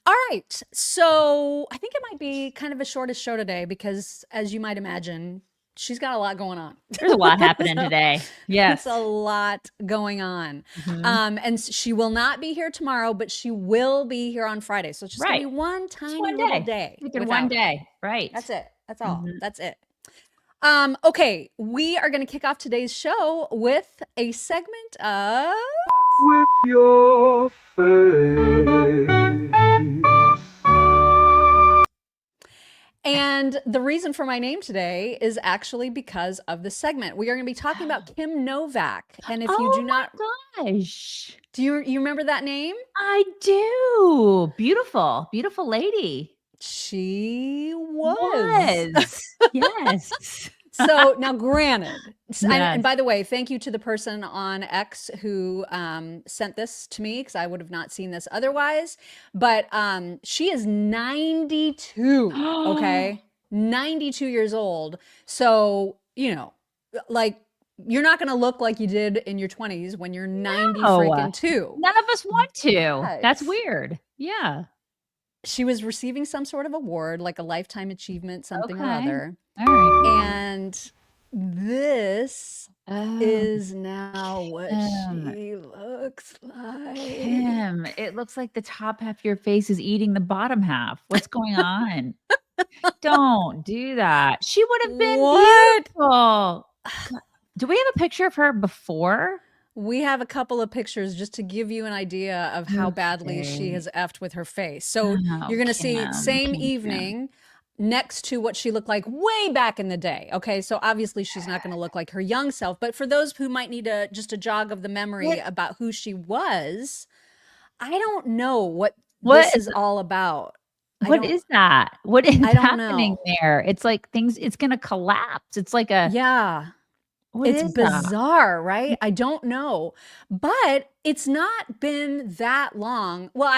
All right. So I think it might be kind of a shortest show today because, as you might imagine, she's got a lot going on. There's a lot happening today. Yes. It's a lot going on. Mhm. And she will not be here tomorrow, but she will be here on Friday. So it's just going to Right. be one Just tiny one little day. day Taking one without her. day. Right. That's it. That's all. Mhm. That's it. Okay, we are going to kick off today's show with a segment of With your face. And the reason for my name today is actually because of the segment. We are going to be talking about Kim Novak. And if you do not, gosh. do you remember that name? I do. Beautiful. Beautiful lady. She was. Yes. So now, granted, Yes. and by the way, thank you to the person on X who sent this to me because I would have not seen this otherwise. But she is 92, okay? 92 years old. So, you know, like, you're not going to look like you did in your 20s when you're 90 freaking 2. None of us want to. But That's weird. Yeah. she was receiving some sort of award, like a lifetime achievement, something or Okay. other. All right. And this is now what she looks like. Kim, it looks like the top half of your face is eating the bottom half. What's going on? Don't do that. She would have been What? beautiful. Do we have a picture of her before? We have a couple of pictures just to give you an idea of how badly she Okay. has effed with her face. So Oh, you're going to see Kim, same Kim. evening next to what she looked like way back in the day. Okay, so obviously she's not going to look like her young self, but for those who might need just a jog of the memory about who she was, I don't know what this is all about. What is that? What is I don't happening know. there? It's like it's gonna collapse. It's like a Yeah. what It's is that? bizarre, right? I don't know. But it's not been that long. Well,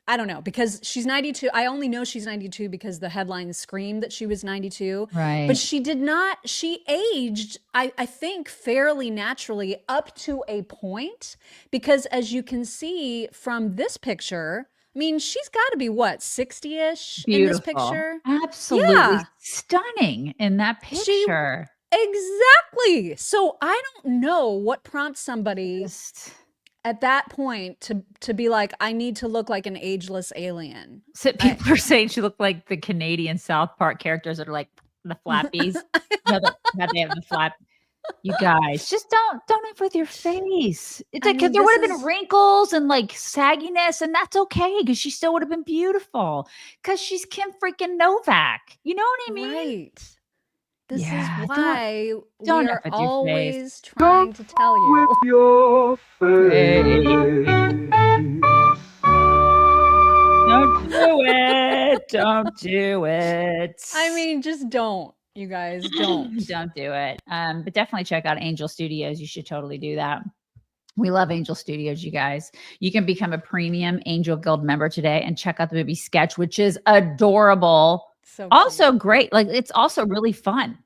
I don't know because she's 92. I only know she's 92 because the headlines scream that she was 92. Right. But she did not, she aged, I think, fairly naturally up to a point. Because as you can see from this picture, I mean, she's got to be what, 60-ish in this Beautiful. picture? Absolutely Yeah. stunning in that picture. Exactly. So I don't know what prompts somebody Just at that point to be like, I need to look like an ageless alien. so people are saying she looked like the Canadian South Park characters that are like the flappies. How they have the flap. You guys, just don't F with your face. It's I like mean, there would this have is- been wrinkles and like sagginess, and that's okay because she still would have been beautiful because she's Kim freaking Novak. You know what I mean? Right. This Yeah, is don't- why don't we F are with your always face. trying to tell you. With your face. Don't do it. Don't do it. I mean, just don't, you guys, don't. Don't do it. But definitely check out Angel Studios. You should totally do that. We love Angel Studios, you guys. You can become a premium Angel Guild member today and check out the movie Sketch, which is adorable. So Also cute. great. Like it's also really fun.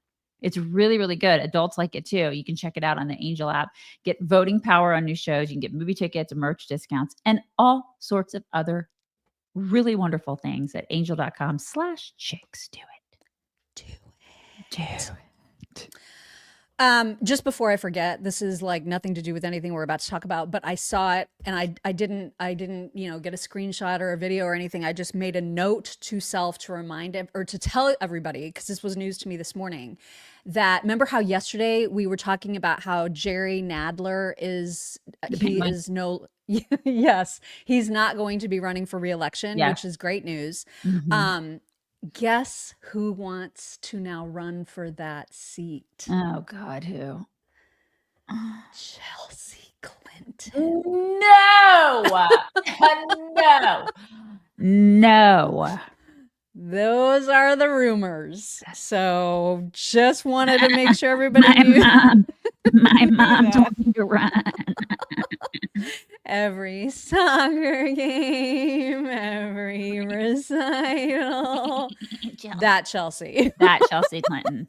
It's really, really good. Adults like it too. You can check it out on the Angel app. Get voting power on new shows. You can get movie tickets, merch discounts, and all sorts of other really wonderful things at angel.com/chicks. Do it. Do it. Just before I forget, this is like nothing to do with anything we're about to talk about, but I saw it and I didn't, get a screenshot or a video or anything. I just made a note to self to remind or to tell everybody, because this was news to me this morning, that remember how yesterday we were talking about how Jerry Nadler yes, he's not going to be running for re-election, Yes. which is great news. Mhm. Guess who wants to now run for that seat? Oh God, who? Chelsea Clinton. No, no. Those are the rumors. So just wanted to make sure everybody knew. My mom told me to run. Every soccer game, every recital. That Chelsea. That Chelsea Clinton.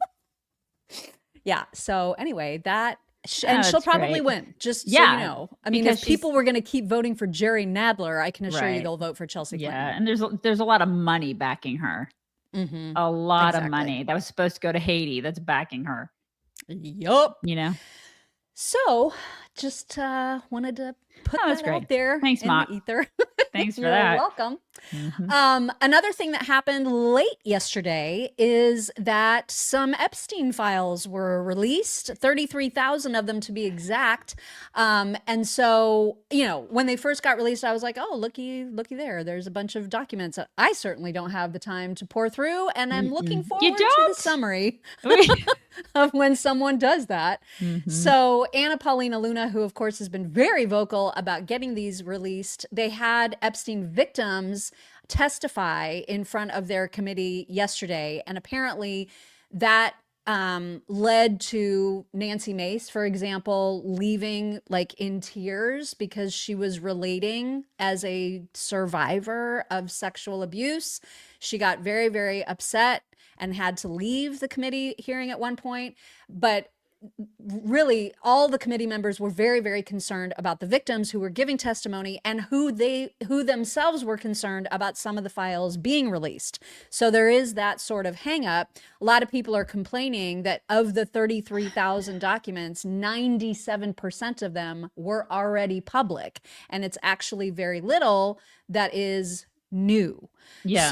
Yeah. So anyway, that And she'll that's probably great. win, just so Yeah, you know. I mean, because if people were going to keep voting for Jerry Nadler, I can assure you Right. they'll vote for Chelsea Clinton. Yeah, and there's a lot of money backing her. Mm-hmm. A lot of Exactly. money that was supposed to go to Haiti that's backing her. Yup. You know? So, just wanted to put Oh, that's that great. out there Thanks, in Mock. the ether. Thanks for You're that. welcome. Mhm. Another thing that happened late yesterday is that some Epstein files were released, 33,000 of them to be exact. And so, you know, when they first got released, I was like, oh, looky there. There's a bunch of documents that I certainly don't have the time to pour through. And I'm looking forward to the don't? summary of when someone does that. Mhm. So Anna Paulina Luna, who of course has been very vocal about getting these released, they had Epstein victims testify in front of their committee yesterday. And apparently that led to Nancy Mace, for example, leaving like in tears because she was relating as a survivor of sexual abuse. She got very, very upset and had to leave the committee hearing at one point. But really, all the committee members were very, very concerned about the victims who were giving testimony and who themselves were concerned about some of the files being released. So there is that sort of hang up. A lot of people are complaining that of the 33,000 documents, 97% of them were already public. And it's actually very little that is new. Yeah.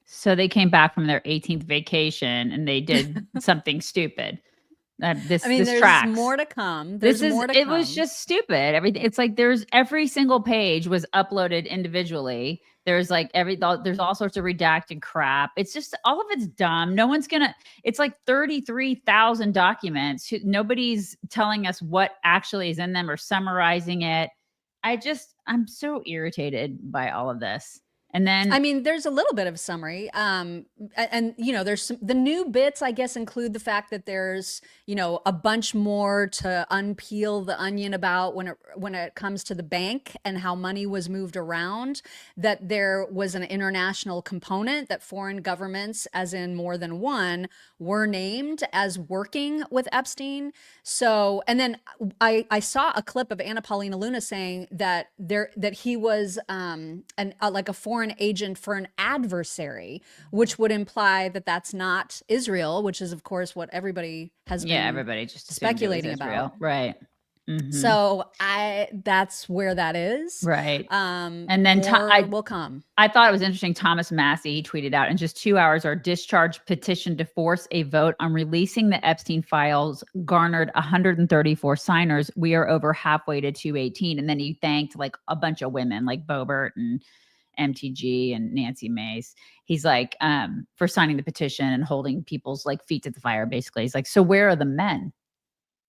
So they came back from their 18th vacation and they did something stupid. This there's tracks. more to come. It was just stupid. Everything. It's like every single page was uploaded individually. There's like there's all sorts of redacted crap. It's just all of it's dumb. No one's it's like 33,000 documents. Nobody's telling us what actually is in them or summarizing it. I'm so irritated by all of this. And then there's a little bit of a summary. And you know, there's the new bits, I guess, include the fact that there's, you know, a bunch more to unpeel the onion about when it comes to the bank and how money was moved around, that there was an international component, that foreign governments, as in more than one, were named as working with Epstein. So, and then I saw a clip of Anna Paulina Luna saying that he was like a foreign agent for an adversary, which would imply that that's not Israel, which is of course what everybody has been everybody just speculating about. Right. Mm-hmm. So that's where that is. Right. And then will come. I thought it was interesting. Thomas Massey, he tweeted out, in just 2 hours, our discharge petition to force a vote on releasing the Epstein files garnered 134 signers. We are over halfway to 218. And then he thanked like a bunch of women like Boebert and MTG and Nancy Mace. He's like, for signing the petition and holding people's like feet to the fire, basically. He's like, so where are the men?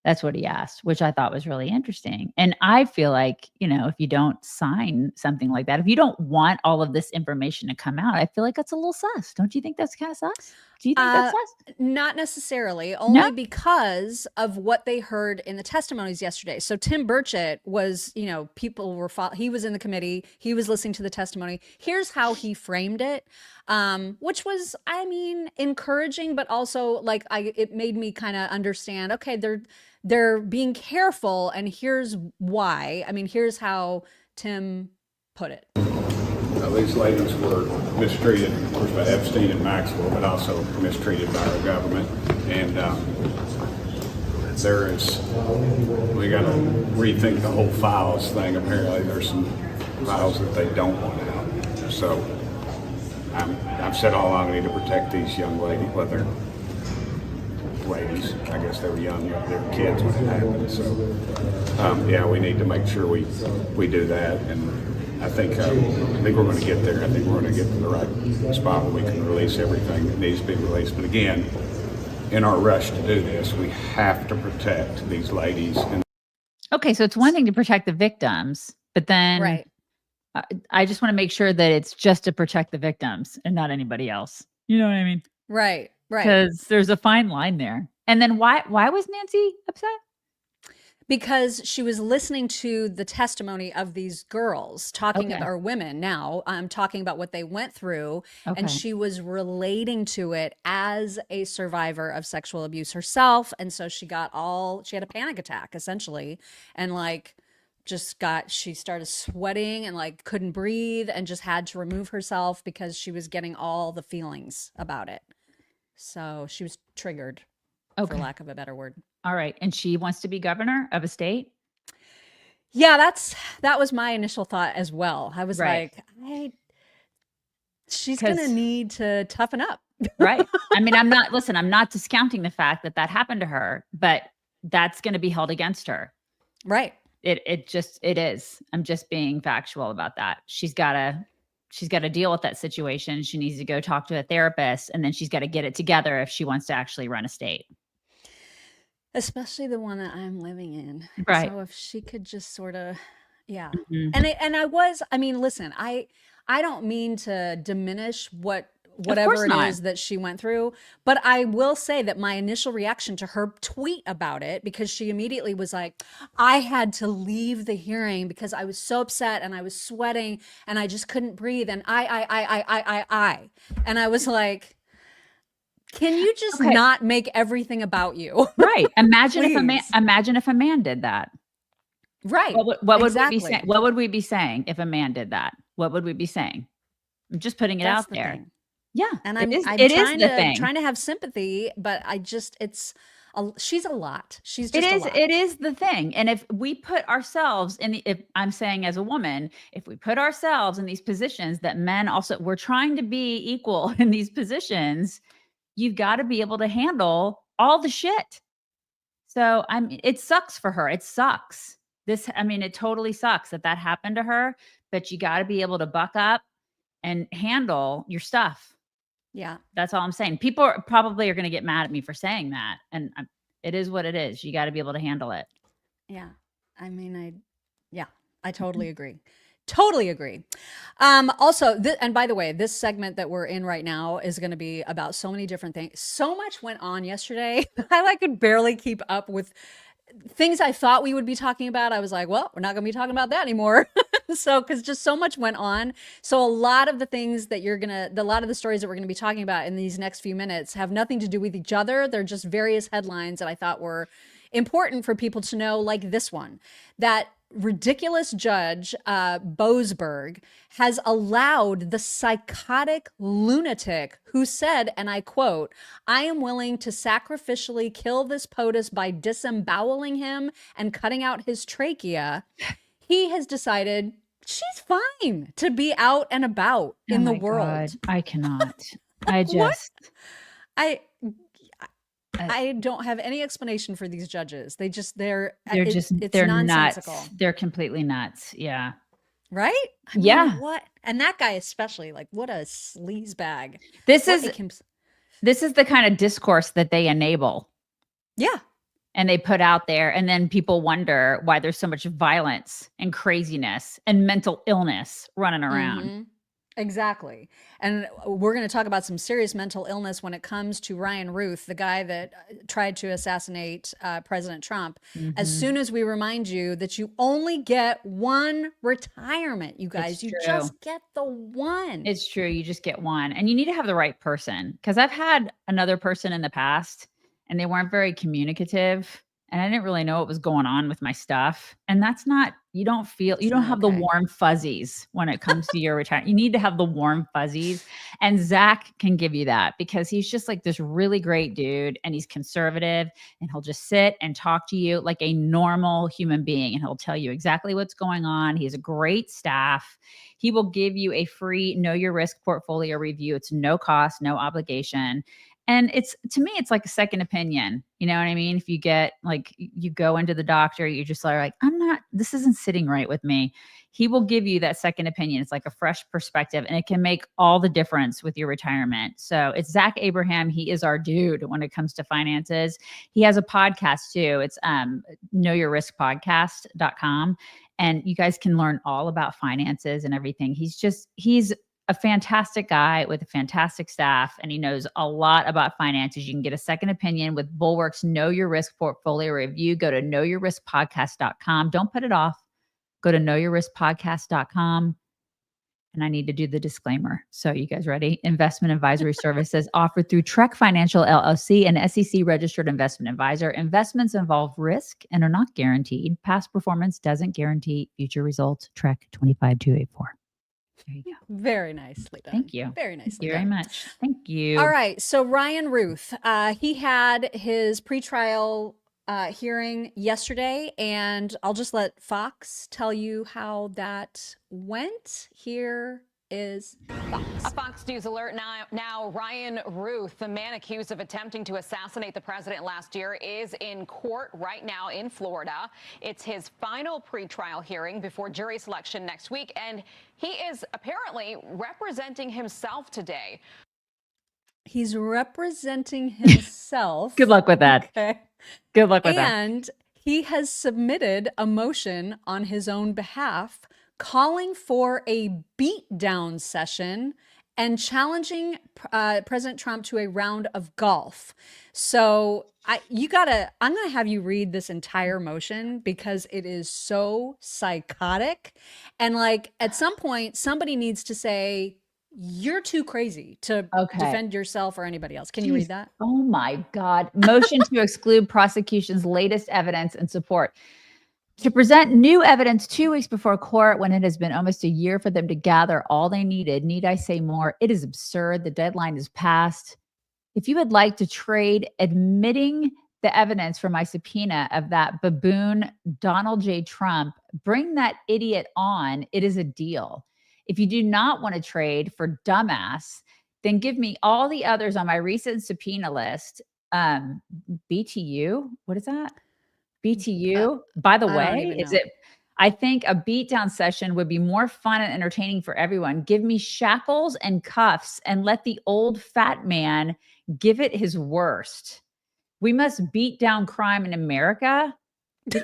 That's what he asked, which I thought was really interesting. And I feel like, you know, if you don't sign something like that, if you don't want all of this information to come out, I feel like that's a little sus. Don't you think that's kind of sus? Do you think that's sus? Not necessarily, only because of what they heard in the testimonies yesterday. So Tim Burchett was, you know, he was in the committee, he was listening to the testimony. Here's how he framed it, which was, encouraging, but also like it made me kind of understand, okay, they're being careful, and here's why. Here's how Tim put it. These ladies were mistreated, of course, by Epstein and Maxwell, but also mistreated by our government. And we got to rethink the whole files thing. Apparently, there's some files that they don't want out. So I've said all along, we need to protect these young ladies, well, they're ladies. I guess they were young, they were kids when it happened. So, we need to make sure we do that. And I think we're going to get there. I think we're going to get to the right spot where we can release everything that needs to be released. But again, in our rush to do this, we have to protect these ladies. Okay, so it's one thing to protect the victims, but then right. I just want to make sure that it's just to protect the victims and not anybody else. You know what I mean? Right. Because there's a fine line there. And then why was Nancy upset? Because she was listening to the testimony of these girls talking Okay. about, or women now, talking about what they went through. And Okay. she was relating to it as a survivor of sexual abuse herself. And so she had a panic attack essentially. And like, she started sweating and like couldn't breathe and just had to remove herself because she was getting all the feelings about it. So she was triggered, for Okay. lack of a better word. All right. And she wants to be governor of a state? Yeah, that was my initial thought as well. I was Right. like, she's going to 'Cause- need to toughen up. Right. I mean, I'm not discounting the fact that that happened to her, but that's going to be held against her. Right. It is. I'm just being factual about that. She's got to deal with that situation. She needs to go talk to a therapist, and then she's got to get it together if she wants to actually run a state. Especially the one that I'm living in. Right. So if she could just sort of, yeah. Mhm. I mean, listen, I don't mean to diminish whatever it not. is that she went through, but I will say that my initial reaction to her tweet about it, because she immediately was like, I had to leave the hearing because I was so upset and I was sweating and I just couldn't breathe. And I. And I was like, can you just Okay. not make everything about you? Right. Imagine Please. if a man did that. Right. What would Exactly. we be saying? What would we be saying if a man did that? What would we be saying? I'm just putting it That's out the there. thing. Yeah. And it is trying the thing. to have sympathy, but she's a lot. She's just a lot. It is the thing. And if we put ourselves if I'm saying as a woman, if we put ourselves in these positions that men also, we're trying to be equal in these positions, you've got to be able to handle all the shit. So I mean, it sucks for her. It sucks. It totally sucks that happened to her, but you got to be able to buck up and handle your stuff. Yeah. That's all I'm saying. People are probably going to get mad at me for saying that. And it is what it is. You got to be able to handle it. Yeah. I mean, I totally agree. Totally agree. Also, and by the way, this segment that we're in right now is going to be about so many different things. So much went on yesterday. I could barely keep up with things I thought we would be talking about. I was like, well, we're not going to be talking about that anymore. So, because just so much went on. So a lot of the things that a lot of the stories that we're going to be talking about in these next few minutes have nothing to do with each other. They're just various headlines that I thought were important for people to know, like this one, that ridiculous judge Boasberg has allowed the psychotic lunatic who said, and I quote, I am willing to sacrificially kill this POTUS by disemboweling him and cutting out his trachea. He has decided she's fine to be out and about in the world. God, I cannot. I just I don't have any explanation for these judges. It's they're nonsensical. nuts. They're completely nuts. Yeah. Right? I mean, Yeah. what? And that guy especially, like, what a sleaze bag. This is the kind of discourse that they enable. Yeah. And they put out there, and then people wonder why there's so much violence and craziness and mental illness running around. Mm-hmm. Exactly. And we're going to talk about some serious mental illness when it comes to Ryan Routh, the guy that tried to assassinate President Trump. Mm-hmm. As soon as we remind you that you only get one retirement, you guys, you just get the one. It's true. You just get one, and you need to have the right person. Because I've had another person in the past, and they weren't very communicative, and I didn't really know what was going on with my stuff. And that's not, you don't have the warm fuzzies when it comes to your retirement. You need to have the warm fuzzies. And Zach can give you that, because he's just like this really great dude, and he's conservative, and he'll just sit and talk to you like a normal human being. And he'll tell you exactly what's going on. He has a great staff. He will give you a free know your risk portfolio review. It's no cost, no obligation. And to me, it's like a second opinion. You know what I mean? If you get you go into the doctor, you're just like, this isn't sitting right with me. He will give you that second opinion. It's like a fresh perspective, and it can make all the difference with your retirement. So it's Zach Abraham. He is our dude when it comes to finances. He has a podcast too. It's knowyourriskpodcast.com. And you guys can learn all about finances and everything. He's a fantastic guy with a fantastic staff, and he knows a lot about finances. You can get a second opinion with Bulwark's Know Your Risk Portfolio Review. Go to knowyourriskpodcast.com. Don't put it off. Go to knowyourriskpodcast.com. And I need to do the disclaimer. So you guys ready? Investment advisory services offered through Trek Financial LLC, an SEC registered investment advisor. Investments involve risk and are not guaranteed. Past performance doesn't guarantee future results. Trek 25284. There you go. Very nicely done. Thank you. Very nicely Thank you very done. much. Thank you. All right. So Ryan Routh, he had his pretrial hearing yesterday, and I'll just let Fox tell you how that went. Here is Fox. A Fox News alert now. Ryan Routh, the man accused of attempting to assassinate the president last year, is in court right now in Florida. It's his final pretrial hearing before jury selection next week, and he is apparently representing himself today. He's representing himself. Good luck with that. Okay. Good luck with that. And he has submitted a motion on his own behalf calling for a beatdown session and challenging President Trump to a round of golf. So I'm gonna have you read this entire motion because it is so psychotic. And like at some point, somebody needs to say, you're too crazy to defend yourself or anybody else. Can you read that? Oh my God. Motion to exclude prosecution's latest evidence and support. To present new evidence 2 weeks before court when it has been almost a year for them to gather all they needed. Need I say more? It is absurd. The deadline is passed. If you would like to trade admitting the evidence for my subpoena of that baboon Donald J. Trump, bring that idiot on. It is a deal. If you do not want to trade for dumbass, then give me all the others on my recent subpoena list. BTU, what is that? BTU. By the way, is it? I think a beatdown session would be more fun and entertaining for everyone. Give me shackles and cuffs and let the old fat man give it his worst. We must beat down crime in America.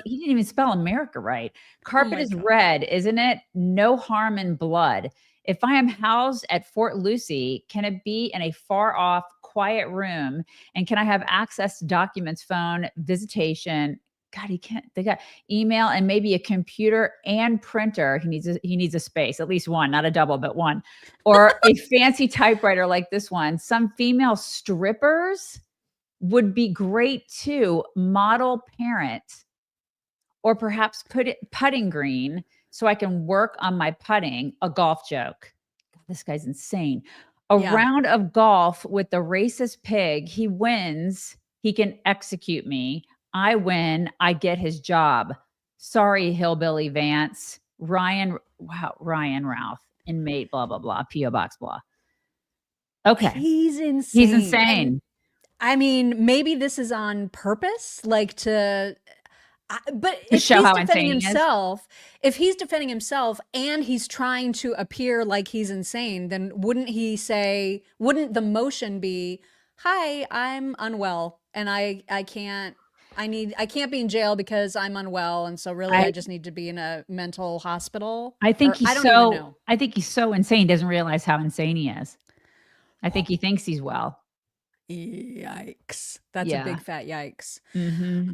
He didn't even spell America right. Carpet is red, isn't it? No harm in blood. If I am housed at Fort Lucy, can it be in a far off, quiet room? And can I have access to documents, phone, visitation? God, he can't. They got email and maybe a computer and printer. He needs a space, at least one, not a double, but one, or a fancy typewriter like this one. Some female strippers would be great too. Model parent. Or perhaps putting green so I can work on my putting. A golf joke. God, this guy's insane. A round of golf with the racist pig. He wins. He can execute me. I win. I get his job. Sorry, Hillbilly Vance. Ryan Routh. Inmate, blah, blah, blah. P.O. Box, blah. Okay. He's insane. He's insane. And, I mean, maybe this is on purpose, like to... But if he's defending himself, and he's trying to appear like he's insane, then wouldn't the motion be, hi, I'm unwell and I can't be in jail because I'm unwell. And so really I just need to be in a mental hospital. I think he's so insane. He doesn't realize how insane he is. I think he thinks he's well. Yikes. That's a big fat yikes. Mm-hmm.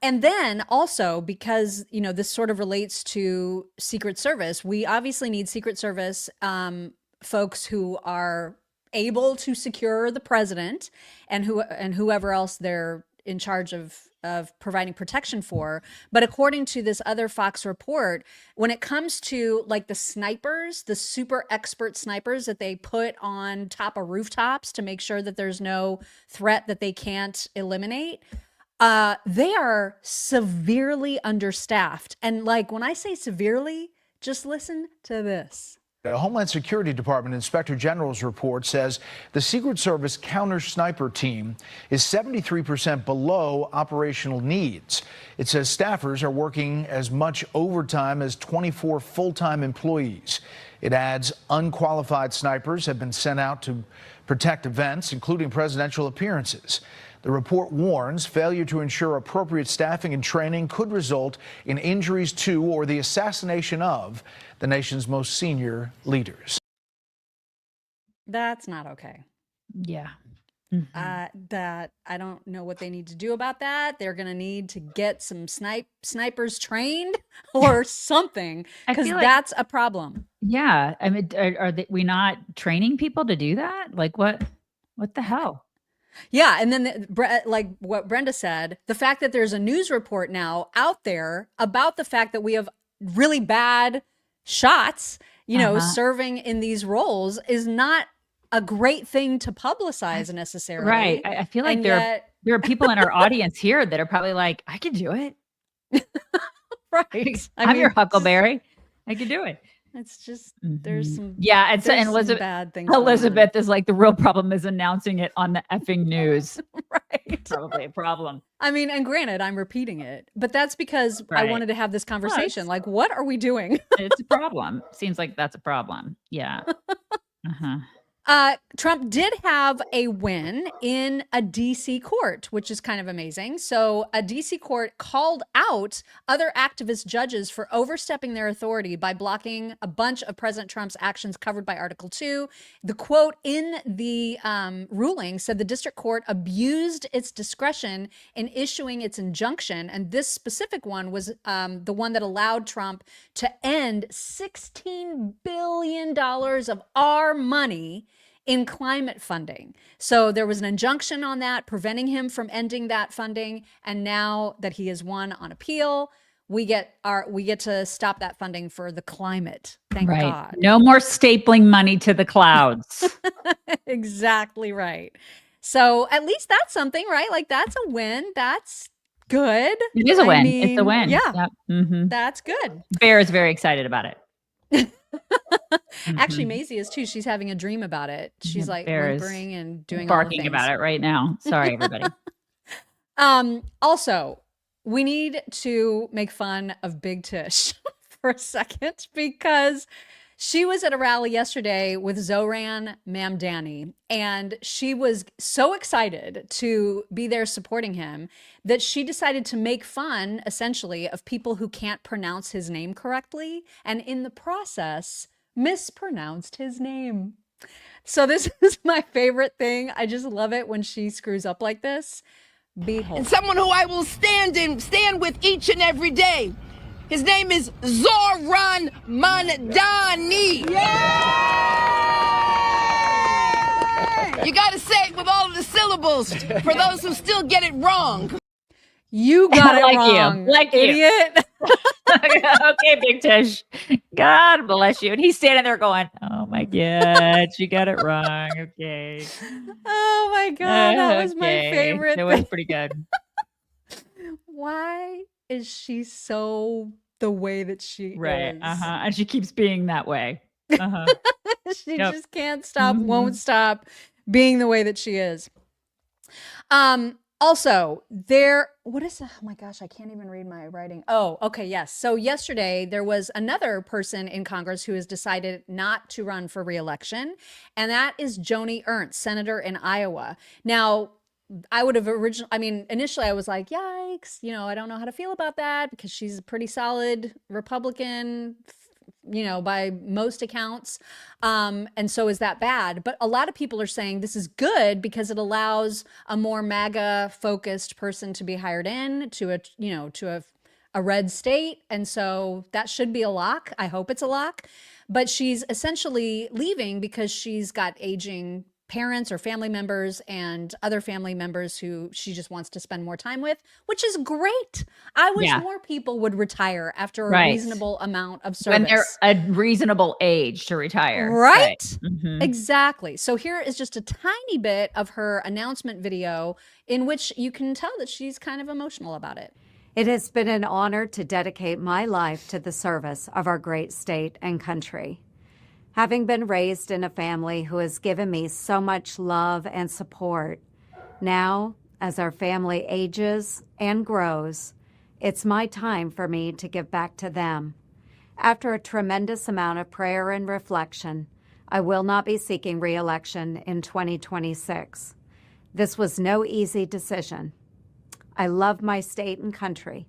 And then also because, this sort of relates to Secret Service, we obviously need Secret Service folks who are able to secure the president and whoever else they're in charge of providing protection for. But according to this other Fox report, when it comes to like the snipers, the super expert snipers that they put on top of rooftops to make sure that there's no threat that they can't eliminate, they are severely understaffed. And like when I say severely, just listen to this. The Homeland Security Department Inspector General's report says the Secret Service counter sniper team is 73% below operational needs. It says staffers are working as much overtime as 24 full-time employees. It adds unqualified snipers have been sent out to protect events, including presidential appearances. The report warns failure to ensure appropriate staffing and training could result in injuries to or the assassination of the nation's most senior leaders. That's not okay. Yeah. That I don't know what they need to do about that. They're going to need to get some snipers trained or something, I because feel like- that's a problem. Yeah. I mean, are we not training people to do that? Like what the hell? Yeah, and then like what Brenda said, the fact that there's a news report now out there about the fact that we have really bad shots, serving in these roles is not a great thing to publicize necessarily. Right. I feel like And there are people in our audience here that are probably like, I could do it. Right. I'm your Huckleberry. I could do it. It's just there's some and some Elizabeth bad things. going on. Elizabeth is like, the real problem is announcing it on the effing news. Right. Probably a problem. I mean, and granted, I'm repeating it, but that's because I Right. wanted to have this conversation. it's- Like, what are we doing? It's a problem. Seems like that's a problem. Yeah. Uh-huh. Trump did have a win in a DC court, which is kind of amazing. So a DC court called out other activist judges for overstepping their authority by blocking a bunch of President Trump's actions covered by Article 2. The quote in the ruling said the district court abused its discretion in issuing its injunction. And this specific one was the one that allowed Trump to end $16 billion of our money in climate funding. So there was an injunction on that, preventing him from ending that funding. And now that he has won on appeal, we get to stop that funding for the climate. Thank God. No more stapling money to the clouds. Exactly right. So at least that's something, right? Like that's a win. That's good. It is a win. mean, It's a win. Yeah, Yep. Mhm. that's good. Bear is very excited about it. Actually, Mhm. Maisie is too. She's having a dream about it. She's Yeah, like Bear is whimpering and doing barking all the about things. it right now. Sorry, everybody. Also, we need to make fun of Big Tish for a second because she was at a rally yesterday with Zohran Mamdani, and she was so excited to be there supporting him that she decided to make fun, essentially, of people who can't pronounce his name correctly, and in the process, mispronounced his name. So this is my favorite thing. I just love it when she screws up like this. Behold. And someone who I will stand with each and every day. His name is Zohran Mamdani. You got to say it with all of the syllables for those who still get it wrong. You got it Like you. wrong, Like you. idiot. Okay, Big Tish. God bless you. And he's standing there going, oh my God, you got it wrong. Okay. Oh my God, that was my Okay. favorite It was thing. pretty good. Why is she so the way that she Right. is? And she keeps being that way. Uh-huh. She Yep. just can't stop, Mhm. won't stop being the way that she is. Also, what is that? Oh my gosh, I can't even read my writing. Oh, okay, yes. So yesterday there was another person in Congress who has decided not to run for re-election, and that is Joni Ernst, senator in Iowa. Now, initially I was like, yikes, I don't know how to feel about that because she's a pretty solid Republican, by most accounts. And so is that bad? But a lot of people are saying this is good because it allows a more MAGA focused person to be hired in to a red state. And so that should be a lock. I hope it's a lock. But she's essentially leaving because she's got aging parents or family members and other family members who she just wants to spend more time with, which is great. I wish more people would retire after a reasonable amount of service. When they're a reasonable age to retire. Right? Mhm. Exactly. So here is just a tiny bit of her announcement video in which you can tell that she's kind of emotional about it. It has been an honor to dedicate my life to the service of our great state and country. Having been raised in a family who has given me so much love and support, now, as our family ages and grows, it's my time for me to give back to them. After a tremendous amount of prayer and reflection, I will not be seeking re-election in 2026. This was no easy decision. I love my state and country.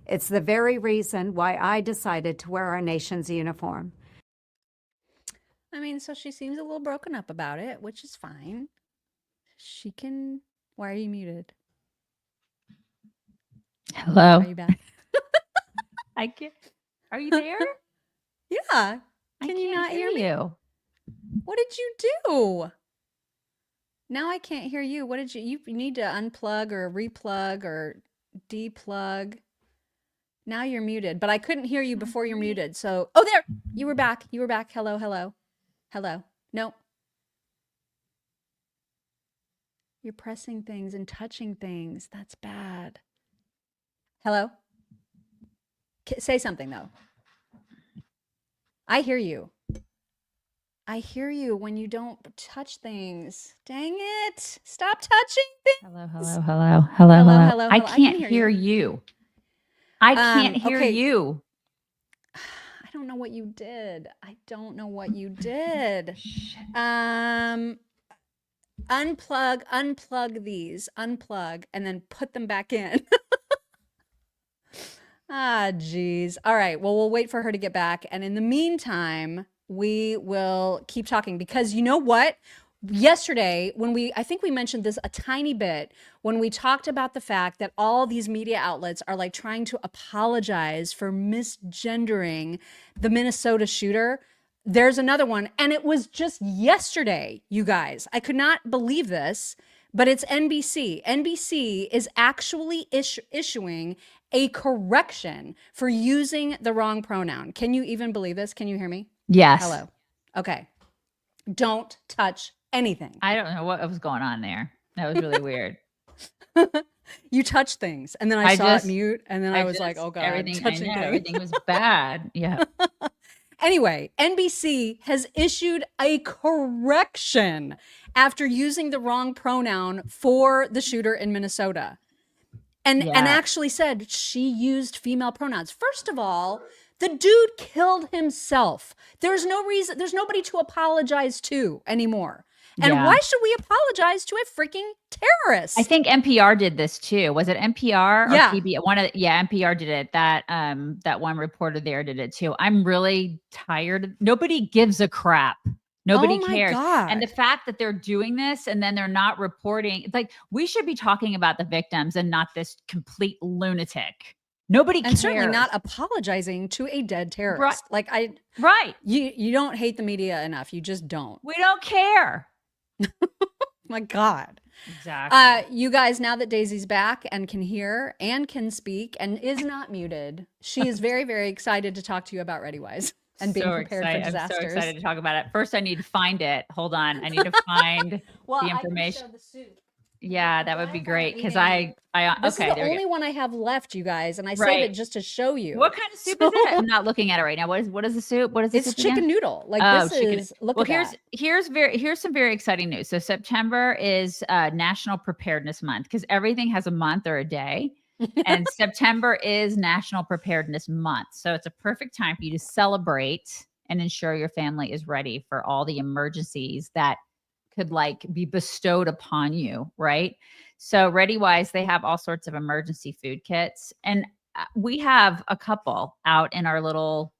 It's the very reason why I decided to wear our nation's uniform. I mean, so she seems a little broken up about it, which is fine. She can. Why are you muted? Hello. Are you back? I can't. Are you there? Yeah. I Can you can't not hear me? you? What did you do? Now I can't hear you. What did you need to unplug or replug or deplug? Now you're muted, but I couldn't hear you before you're muted. So, oh, there, you were back. You were back. Hello, hello, hello. No. You're pressing things and touching things. That's bad. Hello? Say something, though. I hear you. I hear you when you don't touch things. Dang it. Stop touching things. Hello, hello, hello, hello, Hello, hello. hello, I hello. I can't can hear hear you. I can't hear okay. you. I don't know what you did. I don't know what you did. Unplug these. Unplug and then put them back in. Ah, geez. All right. Well, we'll wait for her to get back. And in the meantime, we will keep talking because you know what? Yesterday, I think we mentioned this a tiny bit when we talked about the fact that all these media outlets are like trying to apologize for misgendering the Minnesota shooter. There's another one. And it was just yesterday, you guys. I could not believe this, but it's NBC. NBC is actually issuing a correction for using the wrong pronoun. Can you even believe this? Can you hear me? Yes. Hello. Okay. Don't touch anything. I don't know what was going on there. That was really weird. You touch things, and then I saw it mute, and then I was like, "Oh God, everything, touching I know, things." everything was bad. Yeah. Anyway, NBC has issued a correction after using the wrong pronoun for the shooter in Minnesota. And actually said she used female pronouns. First of all, the dude killed himself. There's no reason, there's nobody to apologize to anymore. And why should we apologize to a freaking terrorist? I think NPR did this too. Was it NPR or Yeah. PBS? NPR did it. That one reporter there did it too. I'm really tired. Nobody gives a crap. Nobody cares. God. And the fact that they're doing this and then they're not reporting, it's like we should be talking about the victims and not this complete lunatic. Nobody cares. And certainly not apologizing to a dead terrorist. Right. Like you don't hate the media enough. You just don't. We don't care. My God. Exactly. You guys, now that Daisy's back and can hear and can speak and is not muted, she is very, very excited to talk to you about Readywise. And being prepared for disasters. I'm so excited to talk about it. First, I need to find it. Hold on. I need to find the information. I can show the soup. Yeah, that would be great because This is the only one I have left, you guys, and I saved it just to show you. What kind of soup is it? I'm not looking at it right now. What is the soup? What is the soup? It's chicken noodle. Like look at that. Here's some very exciting news. So September is National Preparedness Month because everything has a month or a day. And September is National Preparedness Month. So it's a perfect time for you to celebrate and ensure your family is ready for all the emergencies that could like be bestowed upon you, right? So Readywise, they have all sorts of emergency food kits. And we have a couple out in our little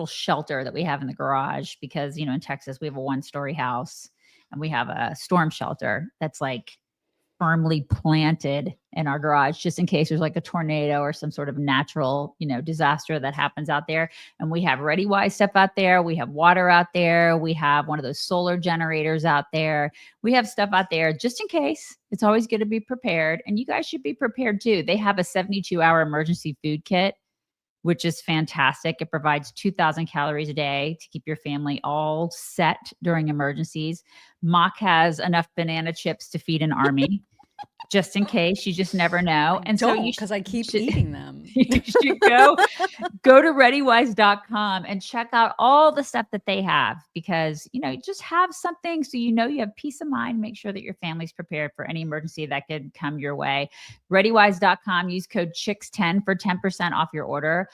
shelter that we have in the garage because, you know, in Texas, we have a 1-story house and we have a storm shelter that's like firmly planted in our garage just in case there's like a tornado or some sort of natural, you know, disaster that happens out there. And we have Readywise stuff out there. We have water out there. We have one of those solar generators out there. We have stuff out there just in case. It's always good to be prepared. And you guys should be prepared too. They have a 72-hour emergency food kit, which is fantastic. It provides 2,000 calories a day to keep your family all set during emergencies. Mock has enough banana chips to feed an army. Just in case, you just never know. And so you because I keep eating them. You should go to readywise.com and check out all the stuff that they have because, you know, just have something so you know you have peace of mind. Make sure that your family's prepared for any emergency that could come your way. Readywise.com, use code CHICKS10 for 10% off your order.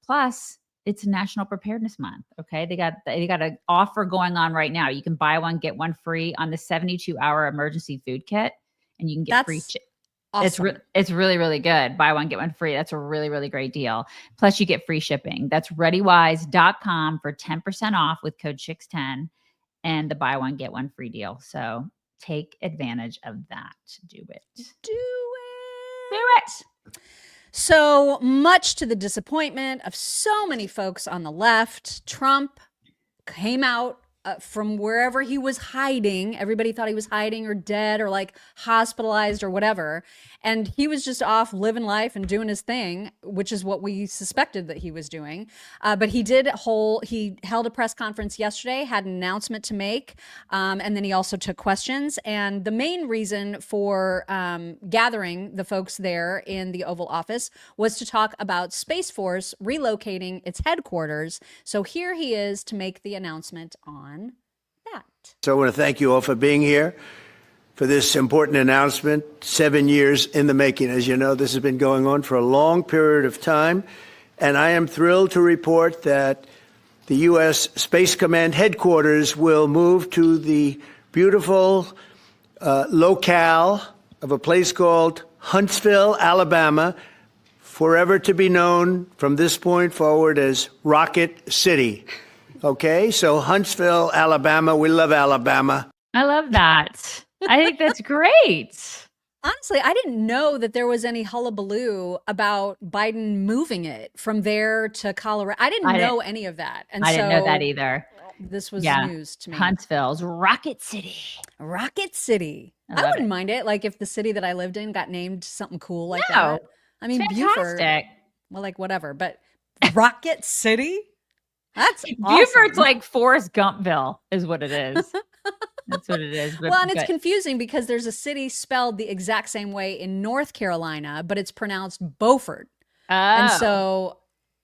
Plus, it's National Preparedness Month. Okay. They got an offer going on right now. You can buy one, get one free on the 72-hour emergency food kit. And you can get free awesome. It's really, really good. Buy one, get one free. That's a really, really great deal. Plus you get free shipping. That's readywise.com for 10% off with code CHICKS10 and the buy one, get one free deal. So take advantage of that. Do it. Do it. So much to the disappointment of so many folks on the left, Trump came out from wherever he was hiding. Everybody thought he was hiding or dead or like hospitalized or whatever. And he was just off living life and doing his thing, which is what we suspected that he was doing. But he held a press conference yesterday, had an announcement to make. And then he also took questions. And the main reason for gathering the folks there in the Oval Office was to talk about Space Force relocating its headquarters. So here he is to make the announcement on that. So I want to thank you all for being here for this important announcement, 7 years in the making. As you know, this has been going on for a long period of time, and I am thrilled to report that the U.S. Space Command headquarters will move to the beautiful locale of a place called Huntsville, Alabama, forever to be known from this point forward as Rocket City. Okay, so Huntsville, Alabama. We love Alabama. I love that. I think that's great. Honestly, I didn't know that there was any hullabaloo about Biden moving it from there to Colorado. I didn't know any of that. And I didn't know that either. This was news to me. Huntsville's Rocket City. Rocket City. I wouldn't mind it. Like if the city that I lived in got named something cool like that. I mean, Beaufort. Well, like whatever. But Rocket City? That's awesome. Beaufort's like Forrest Gumpville is what it is. That's what it is. Well, and it's confusing because there's a city spelled the exact same way in North Carolina, but it's pronounced Beaufort. Oh. And so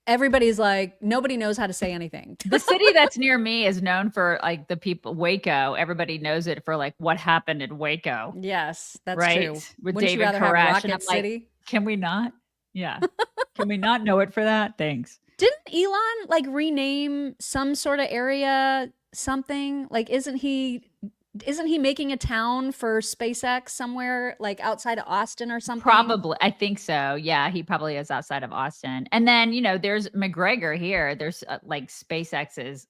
everybody's like, nobody knows how to say anything. The city that's near me is known for like the people, Waco. Everybody knows it for like what happened in Waco. Yes, that's right? true. With Wouldn't David you rather Koresh. have Rocket And I'm City? like, can we not? Yeah. Can we not know it for that? Thanks. Didn't Elon like rename some sort of area something? Like, isn't he making a town for SpaceX somewhere like outside of Austin or something? Probably. I think so. Yeah, he probably is outside of Austin. And then, you know, there's McGregor here. There's like SpaceX's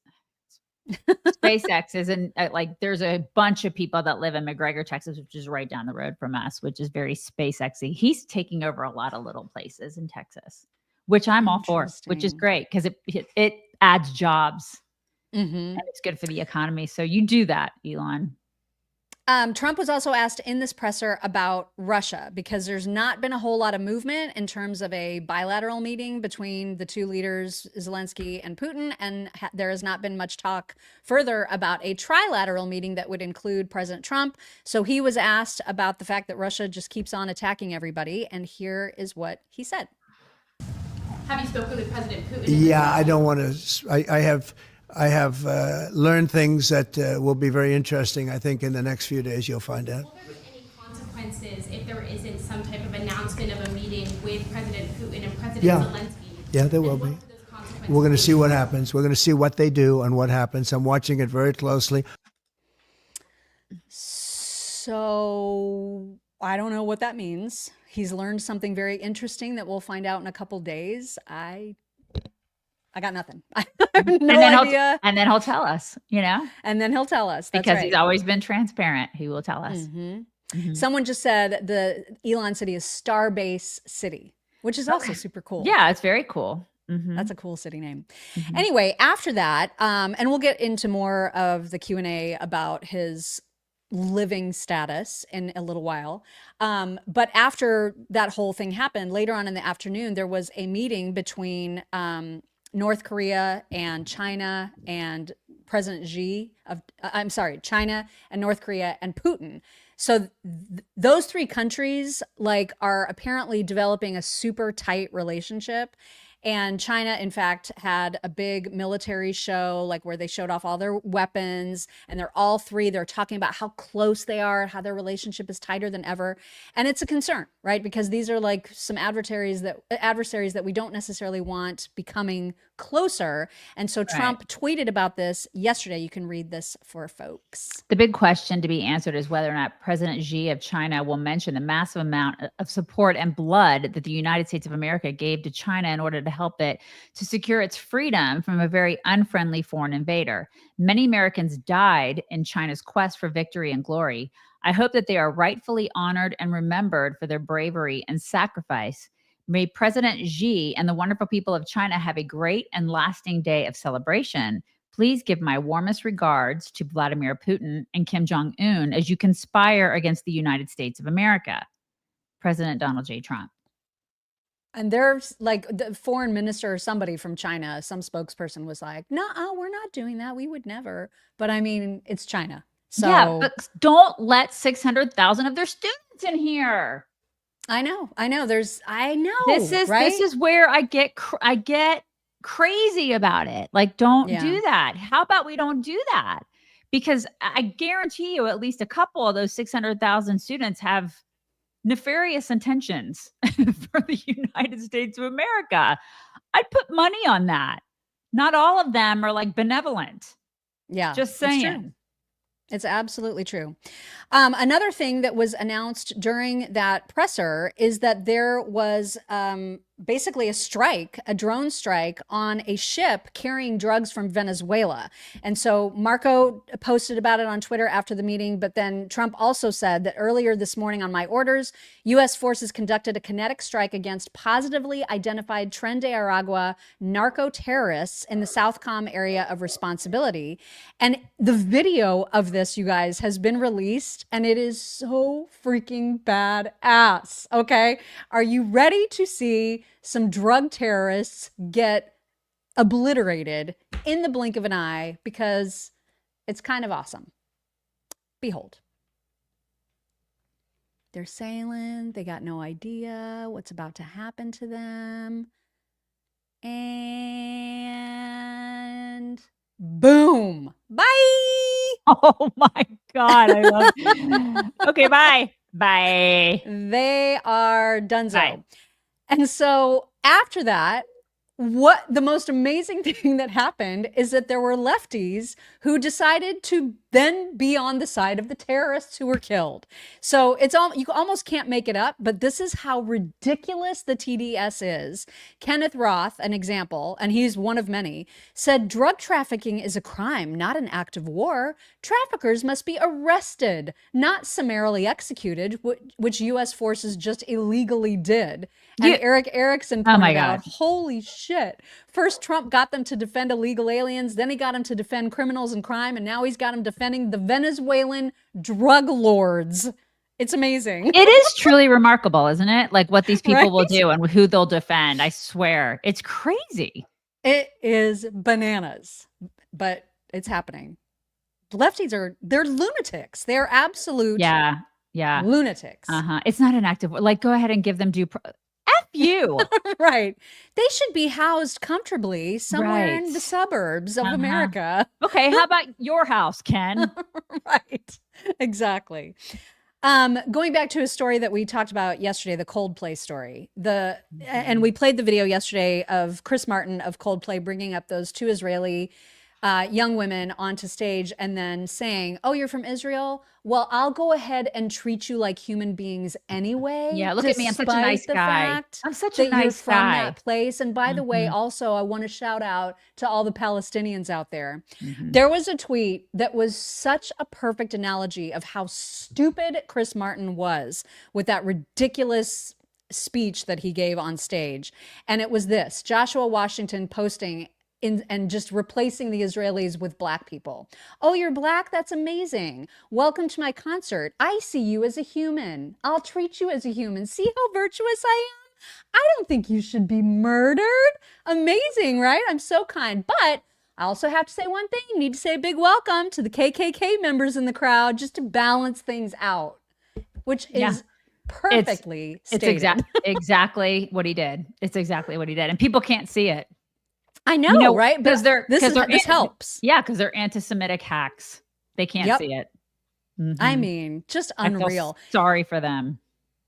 and like there's a bunch of people that live in McGregor, Texas, which is right down the road from us, which is very SpaceXy. He's taking over a lot of little places in Texas, which I'm all for, which is great because it adds jobs and it's good for the economy. So you do that, Elon. Trump was also asked in this presser about Russia because there's not been a whole lot of movement in terms of a bilateral meeting between the two leaders, Zelensky and Putin. And there has not been much talk further about a trilateral meeting that would include President Trump. So he was asked about the fact that Russia just keeps on attacking everybody. And here is what he said. Have you spoken with President Putin? Yeah, I don't want to. I have learned things that will be very interesting. I think in the next few days you'll find out. Will there be any consequences if there isn't some type of announcement of a meeting with President Putin and President Zelensky? Yeah, there will be. We're going to see what happens. We're going to see what they do and what happens. I'm watching it very closely. So I don't know what that means. He's learned something very interesting that we'll find out in a couple days. I got nothing. I have no idea. And then he'll tell us, you know? And then he'll tell us. That's because right. He's always been transparent. He will tell us. Someone just said the Elon City is Starbase City, which is also super cool. Yeah, it's very cool. That's a cool city name. Anyway, after that, and we'll get into more of the Q&A about his living status in a little while. But after that whole thing happened, later on in the afternoon, there was a meeting between North Korea and China and President Xi of, China and North Korea and Putin. So those three countries like are apparently developing a super tight relationship. And China, in fact, had a big military show, like where they showed off all their weapons, and they're talking about how close they are, how their relationship is tighter than ever. And it's a concern, right? Because these are like some adversaries that we don't necessarily want becoming closer. And so Trump tweeted about this yesterday. You can read this for folks. The big question to be answered is whether or not President Xi of China will mention the massive amount of support and blood that the United States of America gave to China in order to help it to secure its freedom from a very unfriendly foreign invader. Many Americans died in China's quest for victory and glory. I hope that they are rightfully honored and remembered for their bravery and sacrifice. May President Xi and the wonderful people of China have a great and lasting day of celebration. Please give my warmest regards to Vladimir Putin and Kim Jong-un as you conspire against the United States of America. President Donald J. Trump. And there's like the foreign minister or somebody from China, some spokesperson was like, no, we're not doing that. We would never. But I mean, it's China. So yeah, but don't let 600,000 of their students in here. I know. I know. This is where I get crazy about it. Like, don't do that. How about we don't do that? Because I guarantee you at least a couple of those 600,000 students have nefarious intentions for the United States of America. I'd put money on that. Not all of them are like benevolent. Yeah. Just saying. It's absolutely true. Another thing that was announced during that presser is that there was basically a drone strike on a ship carrying drugs from Venezuela. And so Marco posted about it on Twitter after the meeting, but then Trump also said that earlier this morning on my orders, U.S. forces conducted a kinetic strike against positively identified Tren de Aragua narco-terrorists in the Southcom area of responsibility. And the video of this, you guys, has been released, and it is so freaking badass, okay? Are you ready to see some drug terrorists get obliterated in the blink of an eye? Because it's kind of awesome. Behold. They're sailing. They got no idea what's about to happen to them. And boom. Bye. Oh my God. I love it. Okay, bye. Bye. They are donezo. Bye. And so after that, what the most amazing thing that happened is that there were lefties who decided to then be on the side of the terrorists who were killed. So it's all, you almost can't make it up, but this is how ridiculous the TDS is. Kenneth Routh, an example, and he's one of many, said drug trafficking is a crime, not an act of war. Traffickers must be arrested, not summarily executed, which U.S. forces just illegally did. And Eric Erickson pointed out, holy shit. First, Trump got them to defend illegal aliens. Then he got them to defend criminals and crime. And now he's got them defending the Venezuelan drug lords. It's amazing. It is truly remarkable, isn't it? Like what these people will do and who they'll defend. I swear. It's crazy. It is bananas, but it's happening. Lefties they're lunatics. They're absolute lunatics. It's not an act of, like, go ahead and give them F you. Right. They should be housed comfortably somewhere in the suburbs of America. Okay. How about your house, Ken? Right. Exactly. Going back to a story that we talked about yesterday, the Coldplay story, and we played the video yesterday of Chris Martin of Coldplay bringing up those two Israeli young women onto stage and then saying, oh, you're from Israel? Well, I'll go ahead and treat you like human beings anyway. Yeah, look at me. I'm such a nice guy. I'm such a nice guy. From that place. And by the way, also, I want to shout out to all the Palestinians out there. There was a tweet that was such a perfect analogy of how stupid Chris Martin was with that ridiculous speech that he gave on stage. And it was this, Joshua Washington posting and just replacing the Israelis with black people. Oh, you're black? That's amazing. Welcome to my concert. I see you as a human. I'll treat you as a human. See how virtuous I am? I don't think you should be murdered. Amazing, right? I'm so kind. But I also have to say one thing. You need to say a big welcome to the KKK members in the crowd just to balance things out, which is perfectly It's stated. exactly what he did. It's exactly what he did. And people can't see it. I know, right? Because This helps. Yeah, because they're anti-Semitic hacks. They can't see it. I Mhm. mean, just I feel unreal. sorry for them.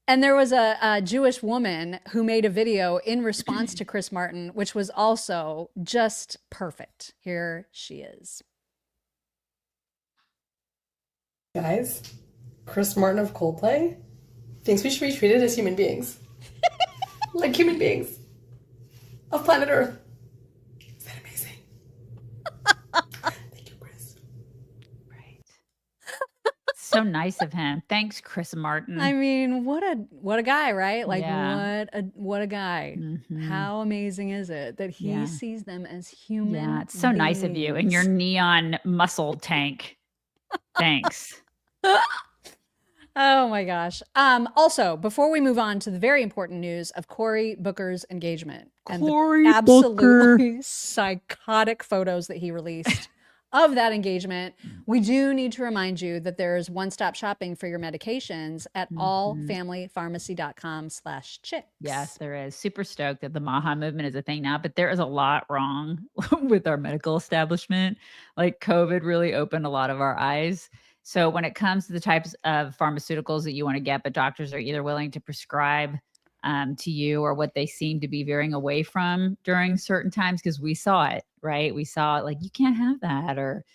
And there was a Jewish woman who made a video in response to Chris Martin, which was also just perfect. Here she is. Guys, Chris Martin of Coldplay thinks we should be treated as human beings. Like human beings of planet Earth. Is that amazing? Thank you, Chris. Right. So nice of him. Thanks, Chris Martin. I mean, what a guy, right? Like Yeah. what a guy. Mhm. How amazing is it that he Yeah. sees them as human? Yeah, it's so nice of you and your beings? neon muscle tank. Thanks. Oh my gosh. Also, before we move on to the very important news of Cory Booker's engagement and Cory the absolutely psychotic photos that he released of that engagement, we do need to remind you that there's one-stop shopping for your medications at allfamilypharmacy.com/chicks. Yes, there is. Super stoked that the Maha movement is a thing now, but there is a lot wrong with our medical establishment. Like COVID really opened a lot of our eyes. So when it comes to the types of pharmaceuticals that you want to get, but doctors are either willing to prescribe to you or what they seem to be veering away from during certain times, because we saw it, right? We saw it like, you can't have that, or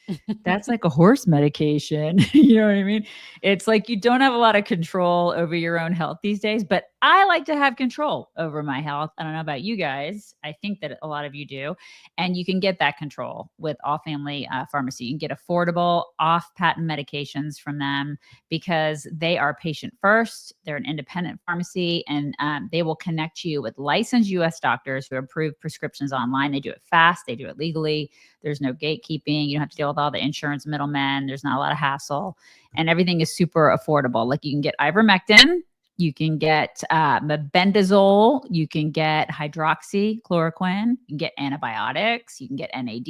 that's like a horse medication. You know what I mean? It's like you don't have a lot of control over your own health these days, but I like to have control over my health. I don't know about you guys. I think that a lot of you do. And you can get that control with All Family Pharmacy. You can get affordable off-patent medications from them because they are patient first. They're an independent pharmacy, and they will connect you with licensed U.S. doctors who approve prescriptions online. They do it fast. They do it legally. There's no gatekeeping. You don't have to deal with all the insurance middlemen. There's not a lot of hassle, and everything is super affordable. Like you can get ivermectin, you can get mebendazole, you can get hydroxychloroquine, you can get antibiotics, you can get NAD,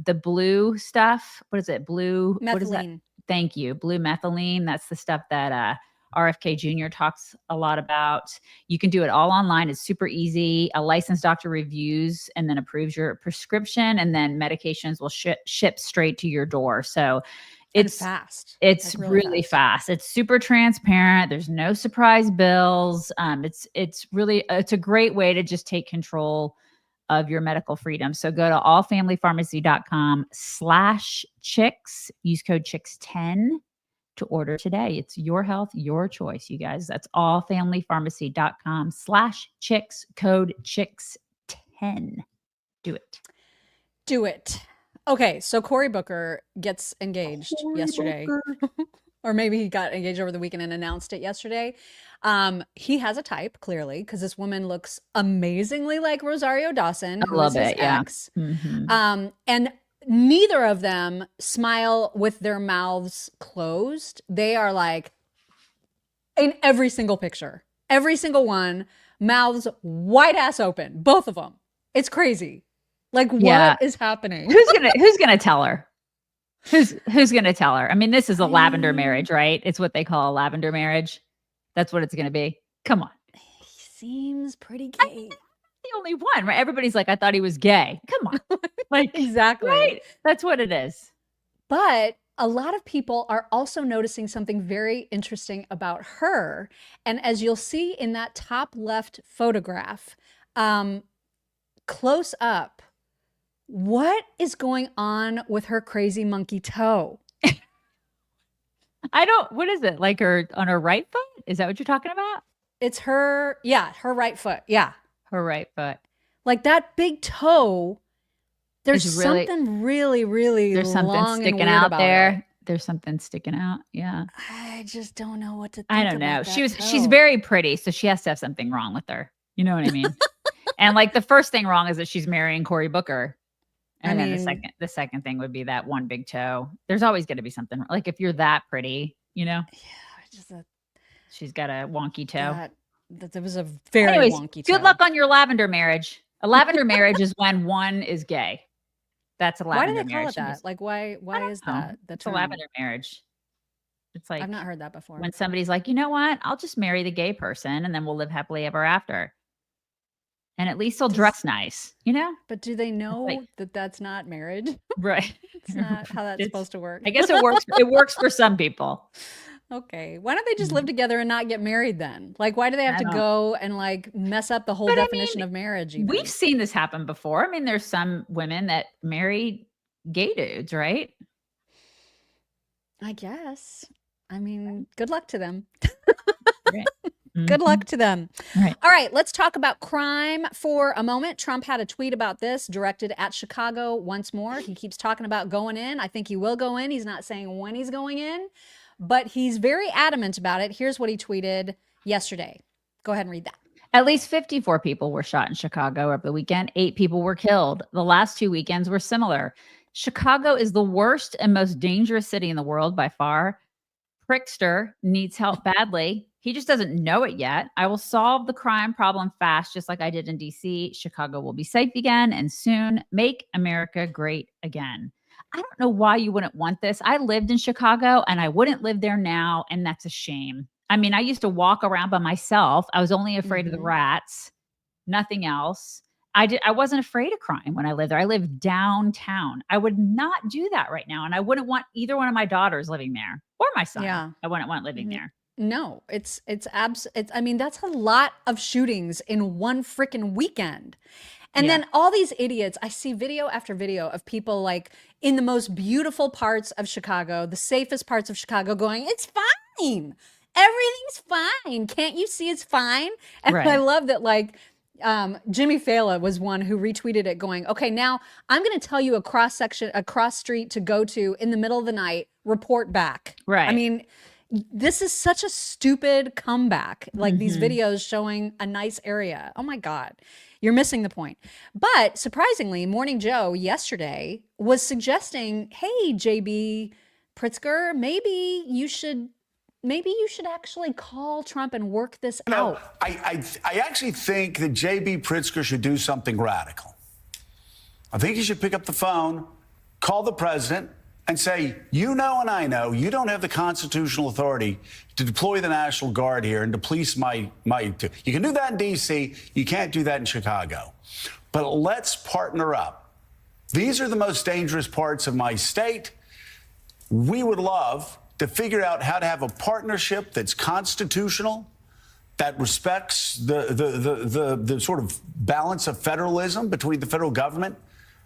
the blue stuff. What is it? Blue Methylene. What is that? Thank you. Blue methylene. That's the stuff that RFK Jr. talks a lot about. You can do it all online. It's super easy. A licensed doctor reviews and then approves your prescription, and then medications will ship straight to your door. So it's fast. It's Like really fast. It's super transparent. There's no surprise bills. It's a great way to just take control of your medical freedom. So go to allfamilypharmacy.com/chicks. Use code chicks10 to order today. It's your health, your choice, you guys. That's allfamilypharmacy.com/chicks, code chicks10. Do it. Do it. Okay, so Cory Booker gets engaged yesterday. Or maybe he got engaged over the weekend and announced it yesterday. He has a type, clearly, because this woman looks amazingly like Rosario Dawson, who is his ex. Mhm. And neither of them smile with their mouths closed. They are like, in every single picture, every single one, mouths wide ass open, both of them. It's crazy. Like, Yeah. what is happening? Who's gonna tell her? Who's gonna tell her? I mean, this is a lavender marriage, right? It's what they call a lavender marriage. That's what it's gonna be. Come on. He seems pretty gay. The only one, right? Everybody's like, I thought he was gay. Come on. Like, Exactly. right? That's what it is. But a lot of people are also noticing something very interesting about her. And as you'll see in that top left photograph, close up, what is going on with her crazy monkey toe? What is it? Like on her right foot? Is that what you're talking about? It's her right foot. Yeah. Her right foot. Like that big toe. There's It's really- something really, really There's something long and sticking weird out about there. it. There's something sticking out. Yeah. I just don't know what to think I don't know. about She's that toe. very pretty, so she has to have something wrong with her. You know what I mean? And like the first thing wrong is that she's marrying Cory Booker. And then the second thing would be that one big toe. There's always going to be something like if you're that pretty, you know. Yeah, just She's got a wonky toe. that was a very Anyways, wonky toe. good luck on your lavender marriage. A lavender marriage is when one is gay. That's a Why lavender do they call marriage. it that? Like, why is that the It's a term? lavender marriage. It's like, I've not heard that before. when somebody's like, you know what? I'll just marry the gay person and then we'll live happily ever after. And at least they'll dress nice, you know? But do they know like- that that's not marriage? Right. It's not how that's supposed to work. I guess it works. It works for some people. Okay. Why don't they just live together and not get married then? Like, why do they have to go and like mess up the whole definition of marriage? Even? We've seen this happen before. I mean, there's some women that marry gay dudes, right? I guess. I mean, good luck to them. Right. Good luck to them. Right. All right, let's talk about crime for a moment. Trump had a tweet about this directed at Chicago once more. He keeps talking about going in. I think he will go in. He's not saying when he's going in, but he's very adamant about it. Here's what he tweeted yesterday. Go ahead and read that. At least 54 people were shot in Chicago over the weekend. 8 people were killed. The last 2 weekends were similar. Chicago is the worst and most dangerous city in the world by far. Pritzker needs help badly. He just doesn't know it yet. I will solve the crime problem fast, just like I did in DC. Chicago will be safe again and soon. Make America great again. I don't know why you wouldn't want this. I lived in Chicago and I wouldn't live there now. And that's a shame. I mean, I used to walk around by myself. I was only afraid of the rats, nothing else. I wasn't afraid of crime when I lived there. I lived downtown. I would not do that right now. And I wouldn't want either one of my daughters living there or my son. Yeah. I wouldn't want living there. No, it's I mean, that's a lot of shootings in one freaking weekend. And then all these idiots, I see video after video of people like in the most beautiful parts of Chicago, the safest parts of Chicago going, it's fine. Everything's fine. Can't you see it's fine? And I love that like Jimmy Fallon was one who retweeted it going, okay, now I'm going to tell you a cross street to go to in the middle of the night, report back. Right. I mean, this is such a stupid comeback. Like these videos showing a nice area. Oh my God, you're missing the point. But surprisingly, Morning Joe yesterday was suggesting, hey, JB Pritzker, maybe you should actually call Trump and work this out. I actually think that J.B. Pritzker should do something radical. I think he should pick up the phone, call the president, and say, you know and I know you don't have the constitutional authority to deploy the National Guard here and to police my. You can do that in D.C., you can't do that in Chicago. But let's partner up. These are the most dangerous parts of my state. We would love to figure out how to have a partnership that's constitutional, that respects the sort of balance of federalism between the federal government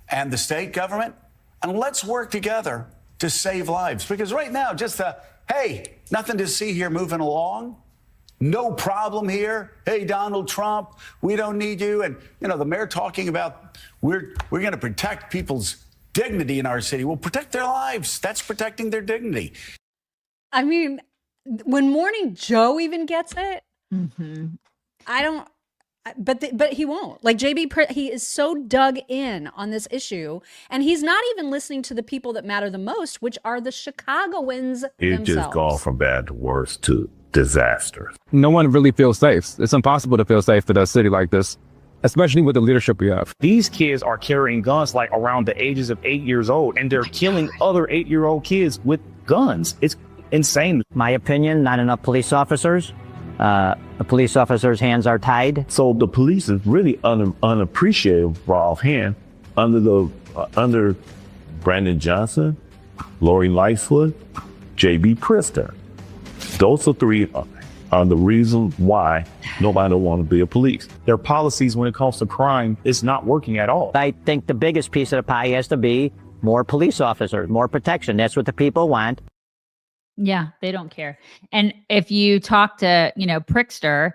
and the state government. And let's work together to save lives. Because right now, just hey, nothing to see here moving along. No problem here. Hey, Donald Trump, we don't need you. And, you know, the mayor talking about we're going to protect people's dignity in our city. Well, protect their lives. That's protecting their dignity. I mean, when Morning Joe even gets it, I don't, but he won't. Like he is so dug in on this issue, and he's not even listening to the people that matter the most, which are the Chicagoans It themselves. just gone from bad to worse to disaster. No one really feels safe. It's impossible to feel safe in a city like this, especially with the leadership we have. These kids are carrying guns like around the ages of 8 years old, and they're killing other 8-year-old kids with guns. It's insane. My opinion, not enough police officers. The police officers' hands are tied. So the police is really unappreciative for offhand under Brandon Johnson, Lori Lightfoot, J.B. Pritzker. Those are three are the reason why nobody don't want to be a police. Their policies when it comes to crime is not working at all. I think the biggest piece of the pie has to be more police officers, more protection. That's what the people want. Yeah, they don't care. And if you talk to, Pritzker,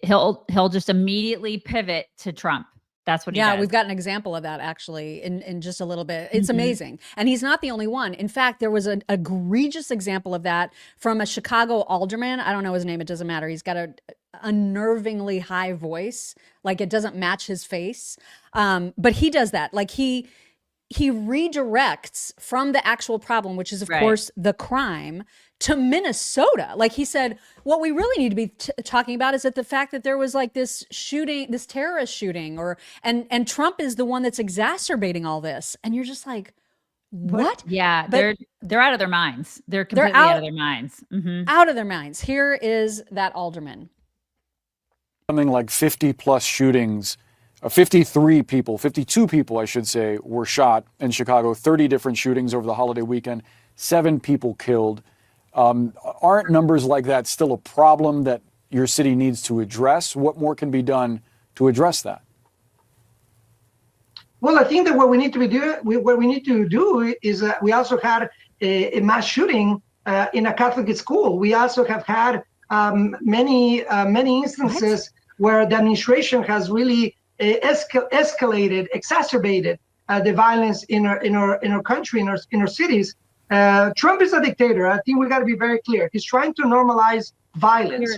he'll just immediately pivot to Trump. That's what he does. We've got an example of that actually in just a little bit. It's amazing. And he's not the only one. In fact, there was an egregious example of that from a Chicago alderman. I don't know his name. It doesn't matter. He's got a unnervingly high voice. Like it doesn't match his face. But he does that. Like he redirects from the actual problem, which is, of course, the crime, to Minnesota. Like he said, what we really need to be talking about is that the fact that there was like this shooting, this terrorist shooting, and Trump is the one that's exacerbating all this. And you're just like, What? Yeah, But they're out of their minds. They're completely out of their minds. out of their minds. Here is that alderman. Something like 50 plus shootings, 52 people, I should say, were shot in Chicago, 30 different shootings over the holiday weekend, 7 people killed. Aren't numbers like that still a problem that your city needs to address? What more can be done to address that? Well, I think that what we need to do is we also had a mass shooting in a Catholic school. We also have had many instances where the administration has really escalated, exacerbated the violence in our country, in our cities. Trump is a dictator. I think we got to be very clear. He's trying to normalize violence.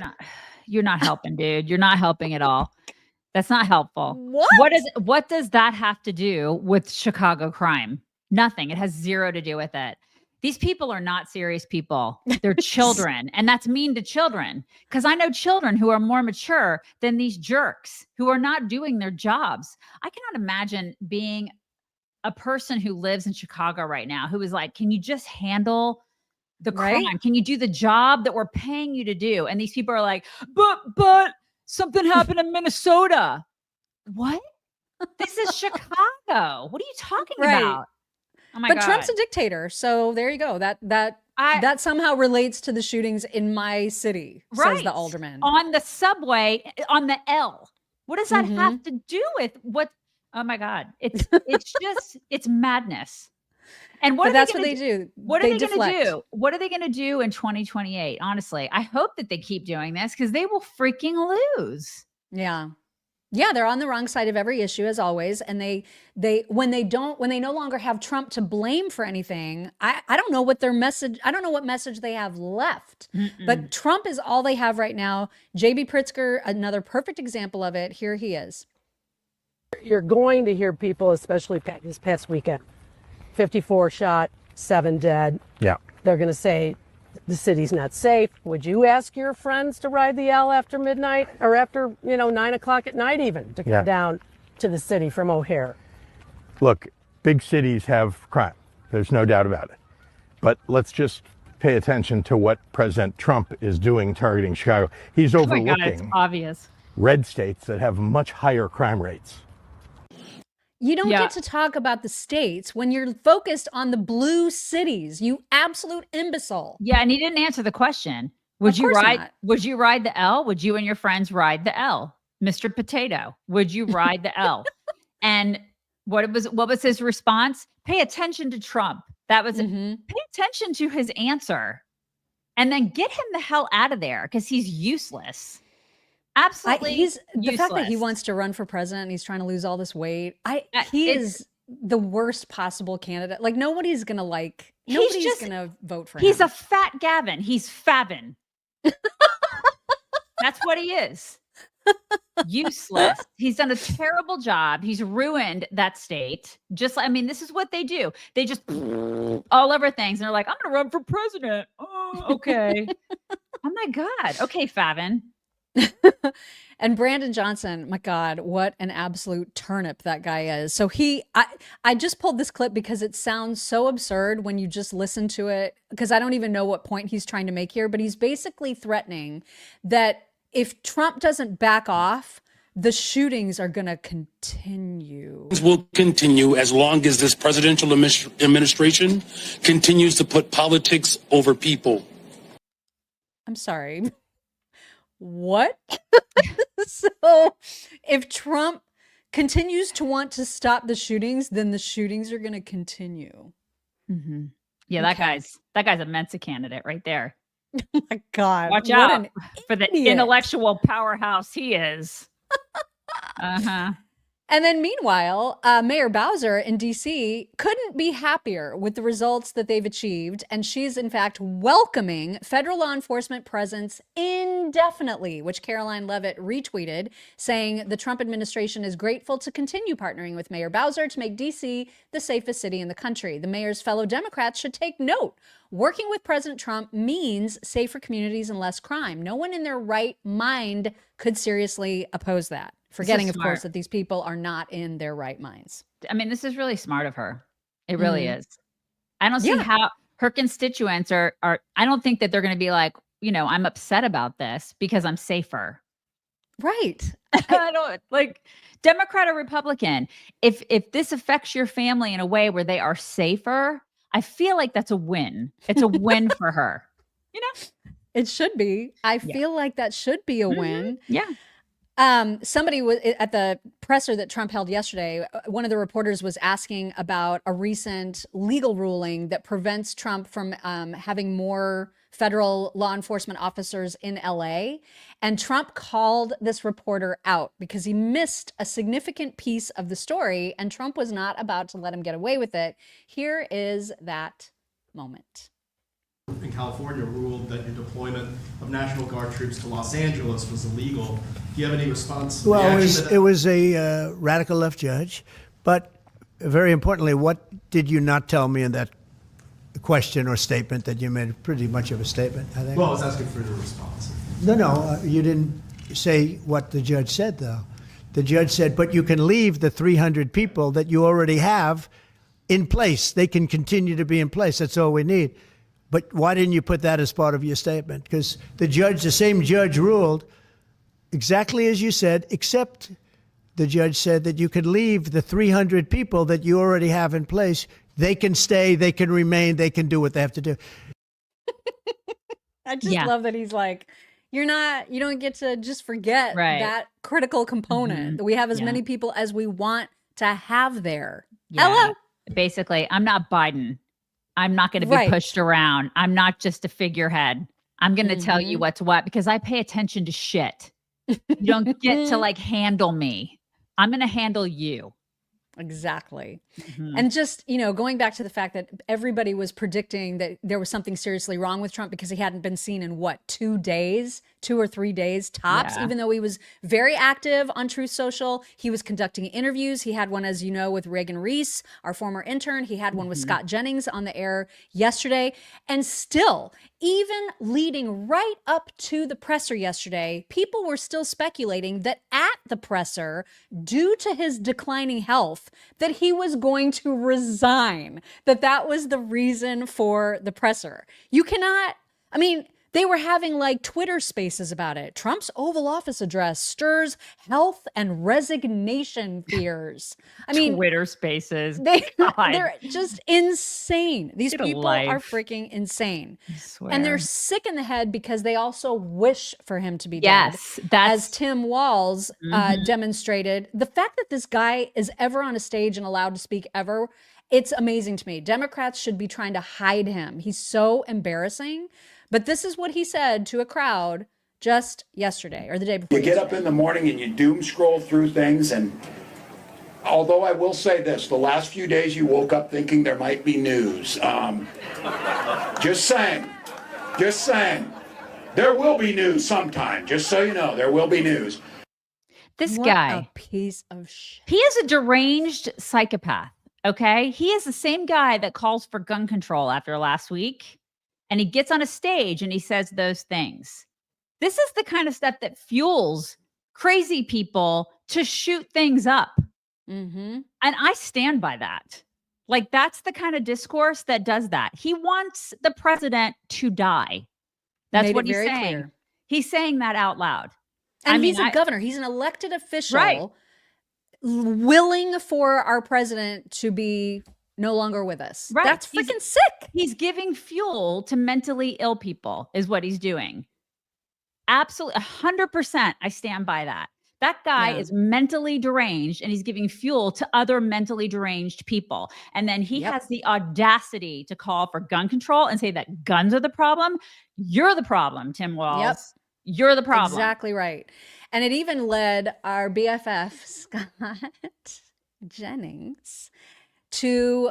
You're not helping, dude. You're not helping at all. That's not helpful. What does that have to do with Chicago crime? Nothing. It has zero to do with it. These people are not serious people. They're children. And that's mean to children. Because I know children who are more mature than these jerks who are not doing their jobs. I cannot imagine being a person who lives in Chicago right now who is like, can you just handle the crime? Can you do the job that we're paying you to do? And these people are like, but something happened in Minnesota. What? This is Chicago. What are you talking about? Oh my God. But Trump's a dictator. So there you go. That somehow relates to the shootings in my city, says the alderman. On the subway, on the L. What does that have to do with what? Oh my God. It's madness. And that's what they do. What are they going to do? What are they going to do in 2028? Honestly, I hope that they keep doing this because they will freaking lose. Yeah. Yeah, they're on the wrong side of every issue as always. And they when they no longer have Trump to blame for anything, I don't know what their message, I don't know what message they have left. But Trump is all they have right now. JB Pritzker, another perfect example of it. Here he is. You're going to hear people, especially this past weekend, 54 shot, 7 dead. Yeah. They're going to say the city's not safe. Would you ask your friends to ride the L after midnight or after, 9 o'clock at night even to come down to the city from O'Hare? Look, big cities have crime. There's no doubt about it. But let's just pay attention to what President Trump is doing targeting Chicago. He's overlooking Oh my God, it's obvious. red states that have much higher crime rates. You don't get to talk about the states when you're focused on the blue cities, you absolute imbecile. Yeah, and he didn't answer the question. Would you ride the L? Would you and your friends ride the L? Mr. Potato, would you ride the L? And what was his response? Pay attention to Trump. That was pay attention to his answer. And then get him the hell out of there because he's useless. Absolutely. He's the fact that he wants to run for president and he's trying to lose all this weight. He is the worst possible candidate. Like nobody's going to vote for him. He's a fat Gavin. He's Favin. That's what he is. Useless. He's done a terrible job. He's ruined that state. This is what they do. They just all over things. And they're like, I'm going to run for president. Oh, okay. Oh my God. Okay, Favin. And Brandon Johnson, my God, what an absolute turnip that guy is. So I just pulled this clip because it sounds so absurd when you just listen to it, because I don't even know what point he's trying to make here, but he's basically threatening that if Trump doesn't back off, the shootings are going to continue. Will continue as long as this presidential administration continues to put politics over people. I'm sorry. What? So if Trump continues to want to stop the shootings, then the shootings are going to continue. Yeah, that guy's a Mensa candidate right there. Oh my God. Watch out for the intellectual powerhouse he is. And then meanwhile, Mayor Bowser in DC couldn't be happier with the results that they've achieved. And she's in fact welcoming federal law enforcement presence indefinitely, which Caroline Levitt retweeted, saying the Trump administration is grateful to continue partnering with Mayor Bowser to make DC the safest city in the country. The mayor's fellow Democrats should take note. Working with President Trump means safer communities and less crime. No one in their right mind could seriously oppose that. Forgetting, of course, that these people are not in their right minds. This is really smart of her. It really is. I don't see how her constituents are, I don't think that they're going to be like, I'm upset about this because I'm safer. Right. I don't like Democrat or Republican. If this affects your family in a way where they are safer, I feel like that's a win. It's a win for her. It should be. I feel like that should be a win. Yeah. Somebody was at the presser that Trump held yesterday. One of the reporters was asking about a recent legal ruling that prevents Trump from having more federal law enforcement officers in LA. And Trump called this reporter out because he missed a significant piece of the story, and Trump was not about to let him get away with it. Here is that moment. In California ruled that your deployment of National Guard troops to Los Angeles was illegal. Do you have any response? Well, it was a radical left judge, but very importantly, what did you not tell me in that question or statement that you made? Pretty much of a statement, I think. Well, I was asking for your response. No, you didn't say what the judge said, though. The judge said, but you can leave the 300 people that you already have in place. They can continue to be in place. That's all we need. But why didn't you put that as part of your statement? Because the same judge ruled exactly as you said, except the judge said that you could leave the 300 people that you already have in place. They can stay, they can remain, they can do what they have to do. I just love that he's like, you don't get to just forget that critical component that we have as many people as we want to have there. Hello. Basically, I'm not Biden. I'm not going to be pushed around. I'm not just a figurehead. I'm going to tell you what's what because I pay attention to shit. You don't get to like handle me. I'm going to handle you. Exactly. And just, going back to the fact that everybody was predicting that there was something seriously wrong with Trump because he hadn't been seen in 2 or 3 days tops, even though he was very active on Truth Social. He was conducting interviews. He had one, as you know, with Reagan Reese, our former intern. He had one with Scott Jennings on the air yesterday. And still, even leading right up to the presser yesterday, people were still speculating that at the presser, due to his declining health, that he was going to resign, that was the reason for the presser. You cannot, they were having like Twitter spaces about it. Trump's Oval Office address stirs health and resignation fears. Twitter spaces. They're just insane. These people are freaking insane. And they're sick in the head because they also wish for him to be dead. As Tim Walz demonstrated. The fact that this guy is ever on a stage and allowed to speak ever, it's amazing to me. Democrats should be trying to hide him. He's so embarrassing. But this is what he said to a crowd just yesterday or the day before. You get up in the morning and you doom scroll through things. And although I will say this, the last few days you woke up thinking there might be news. Just saying. There will be news sometime. Just so you know, there will be news. This What guy, a piece of shit. he is a deranged psychopath. Okay. He is the same guy that calls for gun control after last week. And he gets on a stage and he says those things. This is the kind of stuff that fuels crazy people to shoot things up. And I stand by that. Like, that's the kind of discourse that does that. He wants the president to die. That's Made what it he's very saying. clear. He's saying that out loud. And he's a governor. He's an elected official willing for our president to be no longer with us. Right. That's freaking sick. He's giving fuel to mentally ill people is what he's doing. Absolutely. 100%. I stand by that. That guy is mentally deranged and he's giving fuel to other mentally deranged people. And then he has the audacity to call for gun control and say that guns are the problem. You're the problem, Tim Walz. You're the problem. Exactly right. And it even led our BFF, Scott Jennings, to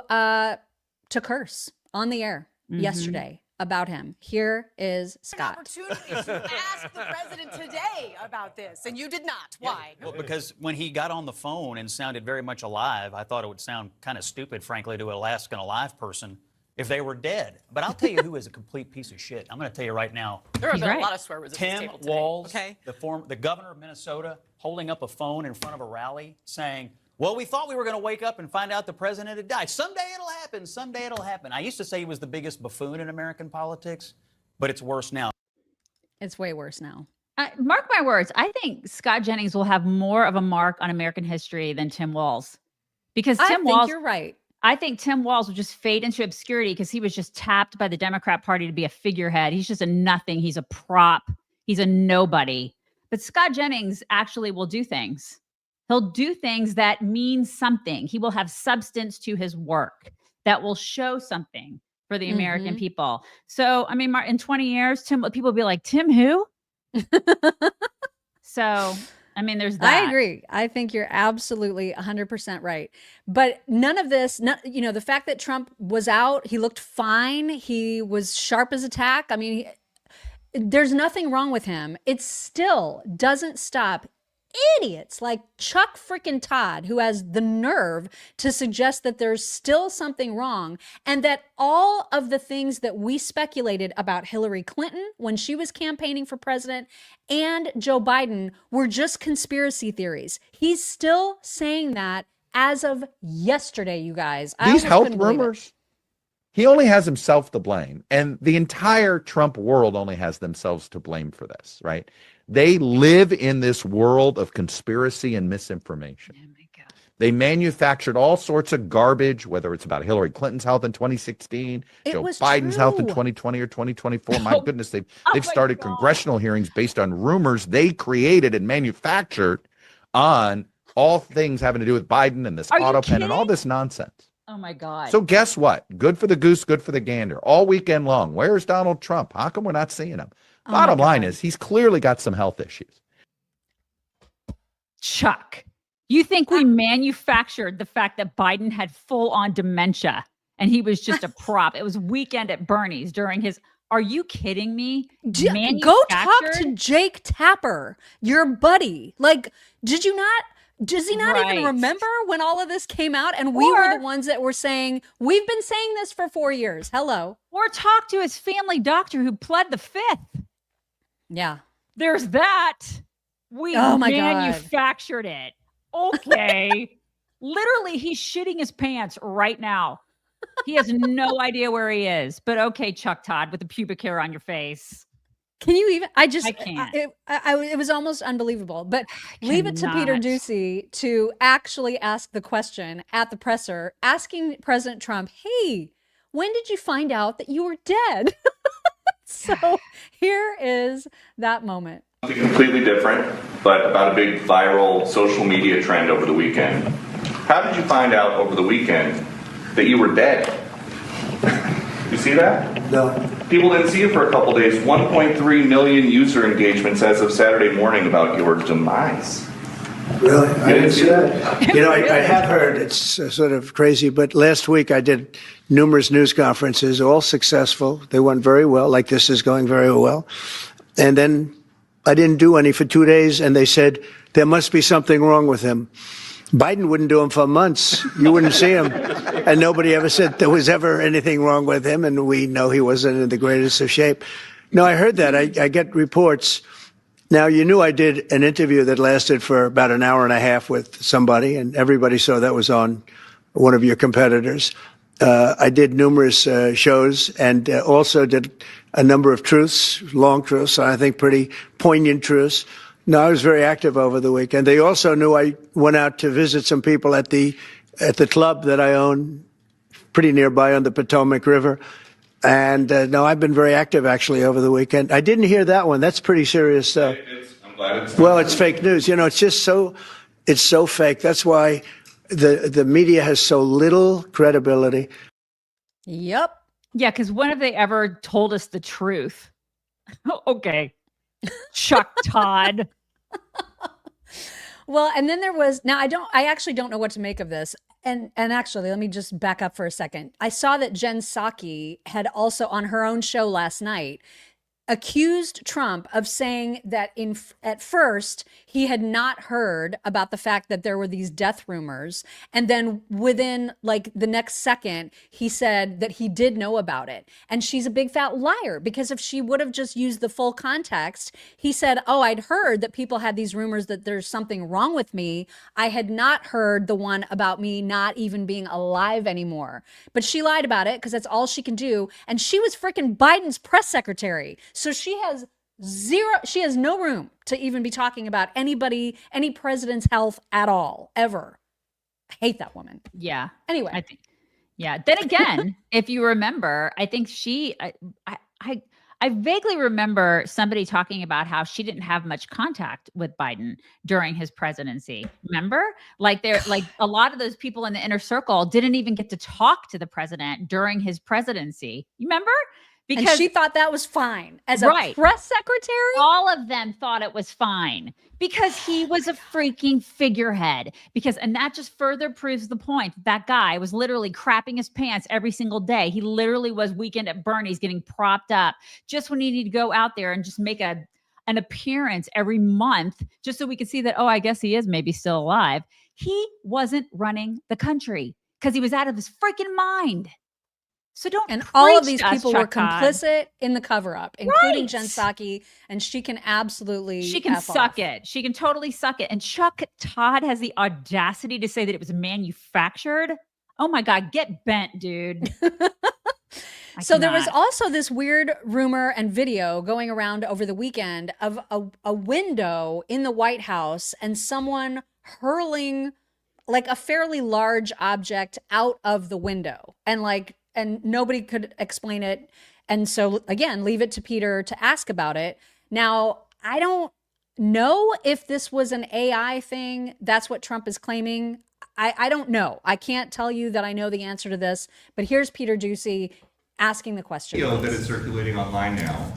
curse on the air yesterday about him. Here is Scott. Opportunity to ask the president today about this, and you did not. Why? Well, because when he got on the phone and sounded very much alive, I thought it would sound kind of stupid, frankly, to ask an alive person if they were dead. But I'll tell you who is a complete piece of shit. I'm going to tell you right now. There have been a lot of swear words at this Tim table today, Walz, okay? the governor of Minnesota, holding up a phone in front of a rally saying, Well, we thought we were going to wake up and find out the president had died. Someday it'll happen. Someday it'll happen. I used to say he was the biggest buffoon in American politics, but it's worse now. It's way worse now. Mark my words. I think Scott Jennings will have more of a mark on American history than Tim Walz. Because Tim Walz, you're right. I think Tim Walz will just fade into obscurity because he was just tapped by the Democrat Party to be a figurehead. He's just a nothing. He's a prop. He's a nobody. But Scott Jennings actually will do things. He'll do things that mean something. He will have substance to his work that will show something for the American people. So, I mean, in 20 years, people will be like, Tim who? So, I mean, there's that. I agree. I think you're absolutely 100% right. But none of this, the fact that Trump was out, he looked fine. He was sharp as a tack. I mean, there's nothing wrong with him. It still doesn't stop idiots like Chuck freaking Todd, who has the nerve to suggest that there's still something wrong, and that all of the things that we speculated about Hillary Clinton when she was campaigning for president and Joe Biden were just conspiracy theories. He's still saying that as of yesterday, you guys. These health rumors, he only has himself to blame, and the entire Trump world only has themselves to blame for this, right? They live in this world of conspiracy and misinformation. Oh my God. They manufactured all sorts of garbage, whether it's about Hillary Clinton's health in 2016, Joe Biden's health in 2020 or 2024. My goodness, they've started congressional hearings based on rumors they created and manufactured on all things having to do with Biden and this auto pen and all this nonsense. Oh my God. So guess what? Good for the goose, good for the gander. All weekend long. Where's Donald Trump? How come we're not seeing him? Bottom line is he's clearly got some health issues. Chuck, you think we manufactured the fact that Biden had full-on dementia and he was just a prop? It was Weekend at Bernie's during his... Are you kidding me? Go talk to Jake Tapper, your buddy. Like, does he not even remember when all of this came out? And we were the ones that were saying, we've been saying this for 4 years. Hello. Or talk to his family doctor who pled the fifth. Yeah. There's that. We manufactured it. Okay. Literally, he's shitting his pants right now. He has no idea where he is. But okay, Chuck Todd, with the pubic hair on your face. Can you even? I can't. It was almost unbelievable. But leave it to Peter Doocy to actually ask the question at the presser, asking President Trump, hey, when did you find out that you were dead? So here is that moment. Something completely different, but about a big viral social media trend over the weekend. How did you find out over the weekend that you were dead? You see that? No. People didn't see it for a couple days. 1.3 million user engagements as of Saturday morning about your demise. Really? I didn't see that? I have heard it's sort of crazy, but last week I did numerous news conferences, all successful. They went very well, like this is going very well. And then I didn't do any for 2 days, and they said, there must be something wrong with him. Biden wouldn't do them for months. You wouldn't see him. And nobody ever said there was ever anything wrong with him, and we know he wasn't in the greatest of shape. No, I heard that. I get reports. Now, you knew I did an interview that lasted for about an hour and a half with somebody, and everybody saw that was on one of your competitors. I did numerous shows and also did a number of truths, long truths, I think pretty poignant truths. No, I was very active over the weekend. They also knew I went out to visit some people at the club that I own pretty nearby on the Potomac River. And no, I've been very active actually over the weekend. I didn't hear that one. That's pretty serious stuff. I'm glad it's... Well, it's fake news. You know, it's just it's so fake. That's why the media has so little credibility. Yep. Yeah, because when have they ever told us the truth? Okay. Chuck Todd. Well, and then there was, now I actually don't know what to make of this. And actually, let me just back up for a second. I saw that Jen Psaki had also on her own show last night accused Trump of saying that at first he had not heard about the fact that there were these death rumors, and then within like the next second he said that he did know about it. And she's a big fat liar, because if she would have just used the full context, he said, oh, I'd heard that people had these rumors that there's something wrong with me. I had not heard the one about me not even being alive anymore. But she lied about it because that's all she can do, and she was freaking Biden's press secretary. So she has no room to even be talking about anybody, any president's health at all, ever. I hate that woman. Yeah. Anyway. I think, yeah. Then again, if you remember, I think I vaguely remember somebody talking about how she didn't have much contact with Biden during his presidency. Remember? Like a lot of those people in the inner circle didn't even get to talk to the president during his presidency. You remember? Because and she thought that was fine as a press secretary. All of them thought it was fine because he was a freaking figurehead. And that just further proves the point. That guy was literally crapping his pants every single day. He literally was Weekend at Bernie's getting propped up just when he needed to go out there and just make an appearance every month just so we could see that, oh, I guess he is maybe still alive. He wasn't running the country because he was out of his freaking mind. So and all of these people were complicit in the cover-up, including Jen Psaki, and she can absolutely suck it. She can totally suck it. And Chuck Todd has the audacity to say that it was manufactured. Oh my God, get bent, dude. So there was also this weird rumor and video going around over the weekend of a window in the White House and someone hurling like a fairly large object out of the window, and nobody could explain it. And so again, leave it to Peter to ask about it. Now, I don't know if this was an AI thing. That's what Trump is claiming. I don't know. I can't tell you that I know the answer to this, but here's Peter Doocy asking the question. Video that is circulating online now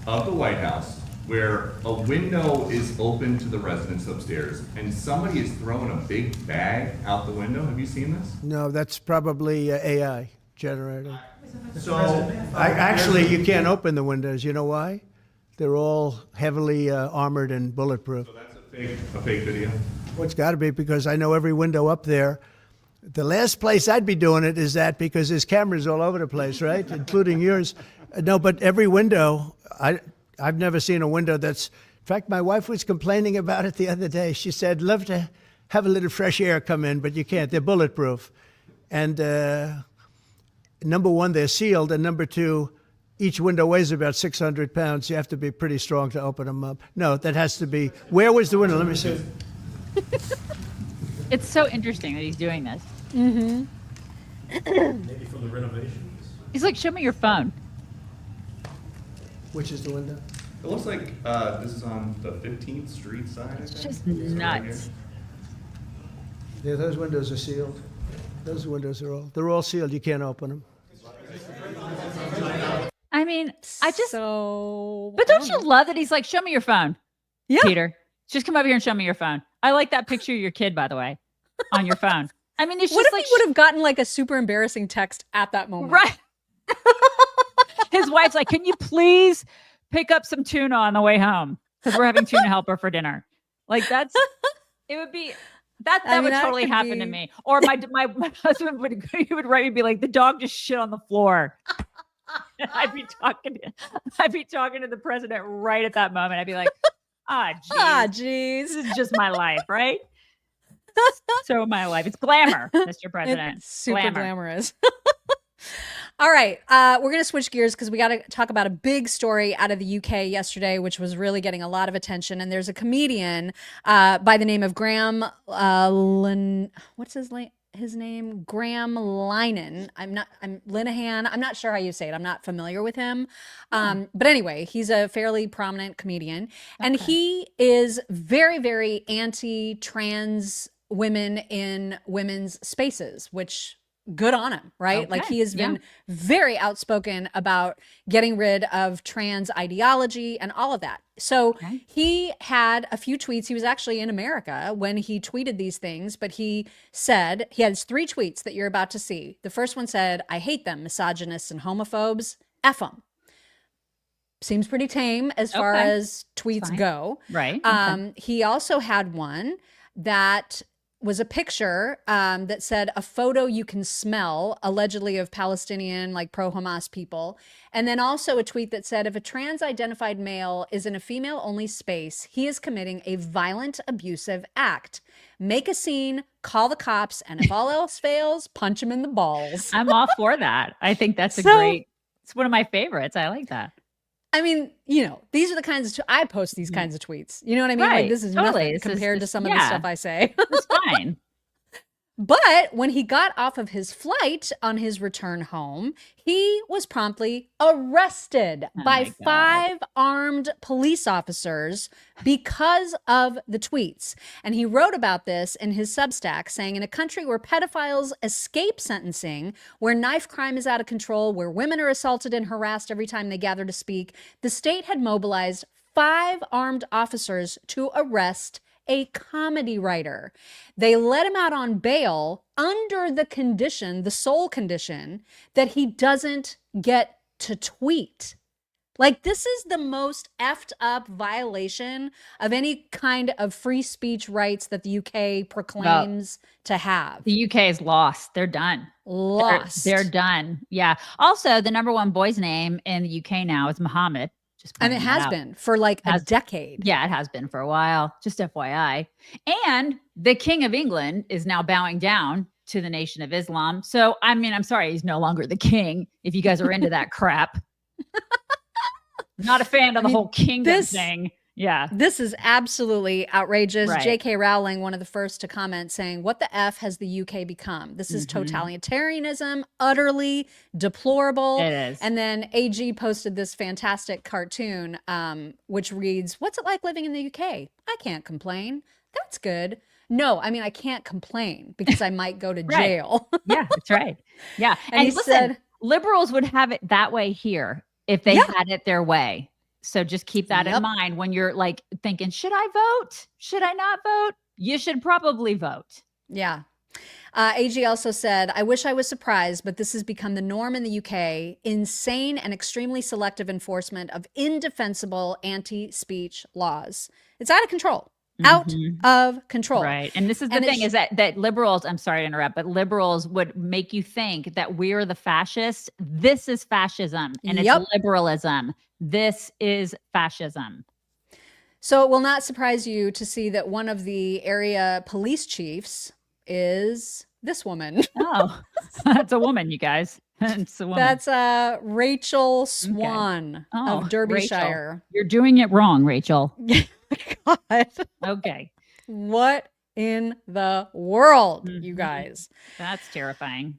of the White House where a window is open to the residents upstairs and somebody is throwing a big bag out the window. Have you seen this? No, that's probably AI generated. So Actually, you can't open the windows. You know why? They're all heavily armored and bulletproof. So that's a fake video? Well, it's got to be, because I know every window up there. The last place I'd be doing it is that, because there's cameras all over the place, right? Including yours. No, but every window, I've never seen a window that's, in fact, my wife was complaining about it the other day. She said, love to have a little fresh air come in, but you can't. They're bulletproof. And number one, they're sealed. And number two, each window weighs about 600 pounds. You have to be pretty strong to open them up. No, that has to be, where was the window? Let me see. It's so interesting that he's doing this. Maybe from the renovations. He's like, show me your phone. Which is the window? It looks like this is on the 15th Street side. It's just nuts. Yeah, those windows are sealed. Those windows are they're all sealed. You can't open them. I mean, but don't you love that he's like, show me your phone? Yeah. Peter, just come over here and show me your phone. I like that picture of your kid, by the way, on your phone. I mean, it's what just if like he would have gotten like a super embarrassing text at that moment? Right. His wife's like, can you please pick up some tuna on the way home? Because we're having tuna helper for dinner. Like that would totally happen to me. Or my husband would write me and be like, the dog just shit on the floor. I'd be talking to the president right at that moment. I'd be like, geez. This is just my life, right? So my life. It's glamour, Mr. President. It's super glamorous. All right. We're going to switch gears because we got to talk about a big story out of the UK yesterday, which was really getting a lot of attention. And there's a comedian by the name of Graham what's his name? Graham Linehan. Linehan. I'm not sure how you say it. I'm not familiar with him. But anyway, he's a fairly prominent comedian. And he is very, very anti-trans women in women's spaces, which good on him, right? Okay. Like he has been very outspoken about getting rid of trans ideology and all of that. So he had a few tweets. He was actually in America when he tweeted these things, but he said, he has 3 tweets that you're about to see. The first one said, I hate them, misogynists and homophobes, F them. seems pretty tame as far Okay. as tweets Fine. go. Right. Okay. He also had one that was a picture that said a photo you can smell, allegedly of Palestinian, like pro-Hamas people. And then also a tweet that said, if a trans-identified male is in a female-only space, he is committing a violent, abusive act. Make a scene, call the cops, and if all else fails, punch him in the balls. I'm all for that. I think that's it's one of my favorites. I like that. I mean, you know, these are the kinds of, I post these kinds of tweets. You know what I mean? Right, Like, this is totally. nothing This is compared to just- some of the yeah. stuff I say. It's fine. But when he got off of his flight on his return home, he was promptly arrested by 5 armed police officers because of the tweets. And he wrote about this in his Substack, saying, in a country where pedophiles escape sentencing, where knife crime is out of control, where women are assaulted and harassed every time they gather to speak, the state had mobilized 5 armed officers to arrest a comedy writer. They let him out on bail under the condition, the sole condition, that he doesn't get to tweet. Like, this is the most effed up violation of any kind of free speech rights that the UK proclaims to have. The UK is lost. They're done. Lost. They're done. Yeah. Also, the number 1 boy's name in the UK now is Muhammad. And it has been for like a decade. Yeah, it has been for a while. Just FYI. And the King of England is now bowing down to the Nation of Islam. So, I mean, I'm sorry, he's no longer the king. If you guys are into that crap. Not a fan of the whole kingdom thing. Yeah. This is absolutely outrageous. Right. J.K. Rowling, one of the first to comment, saying, what the F has the UK become? This is totalitarianism, utterly deplorable. It is. And then AG posted this fantastic cartoon, which reads, what's it like living in the UK? I can't complain. That's good. No, I mean, I can't complain because I might go to Right. jail. Yeah, that's right. Yeah. And he listen, said- liberals would have it that way here if they had it their way. So just keep that in mind when you're like thinking, should I vote? Should I not vote? You should probably vote. Yeah. AG also said, I wish I was surprised, but this has become the norm in the UK. Insane and extremely selective enforcement of indefensible anti-speech laws. It's out of control. Out of control. Right. And this is the thing is that liberals, I'm sorry to interrupt, but liberals would make you think that we're the fascists. This is fascism and it's liberalism. This is fascism. So it will not surprise you to see that one of the area police chiefs is this woman. Oh, that's a woman, you guys. It's a woman. That's Rachel Swan of Derbyshire. Rachel, you're doing it wrong, Rachel. God. Okay. What in the world, you guys? That's terrifying.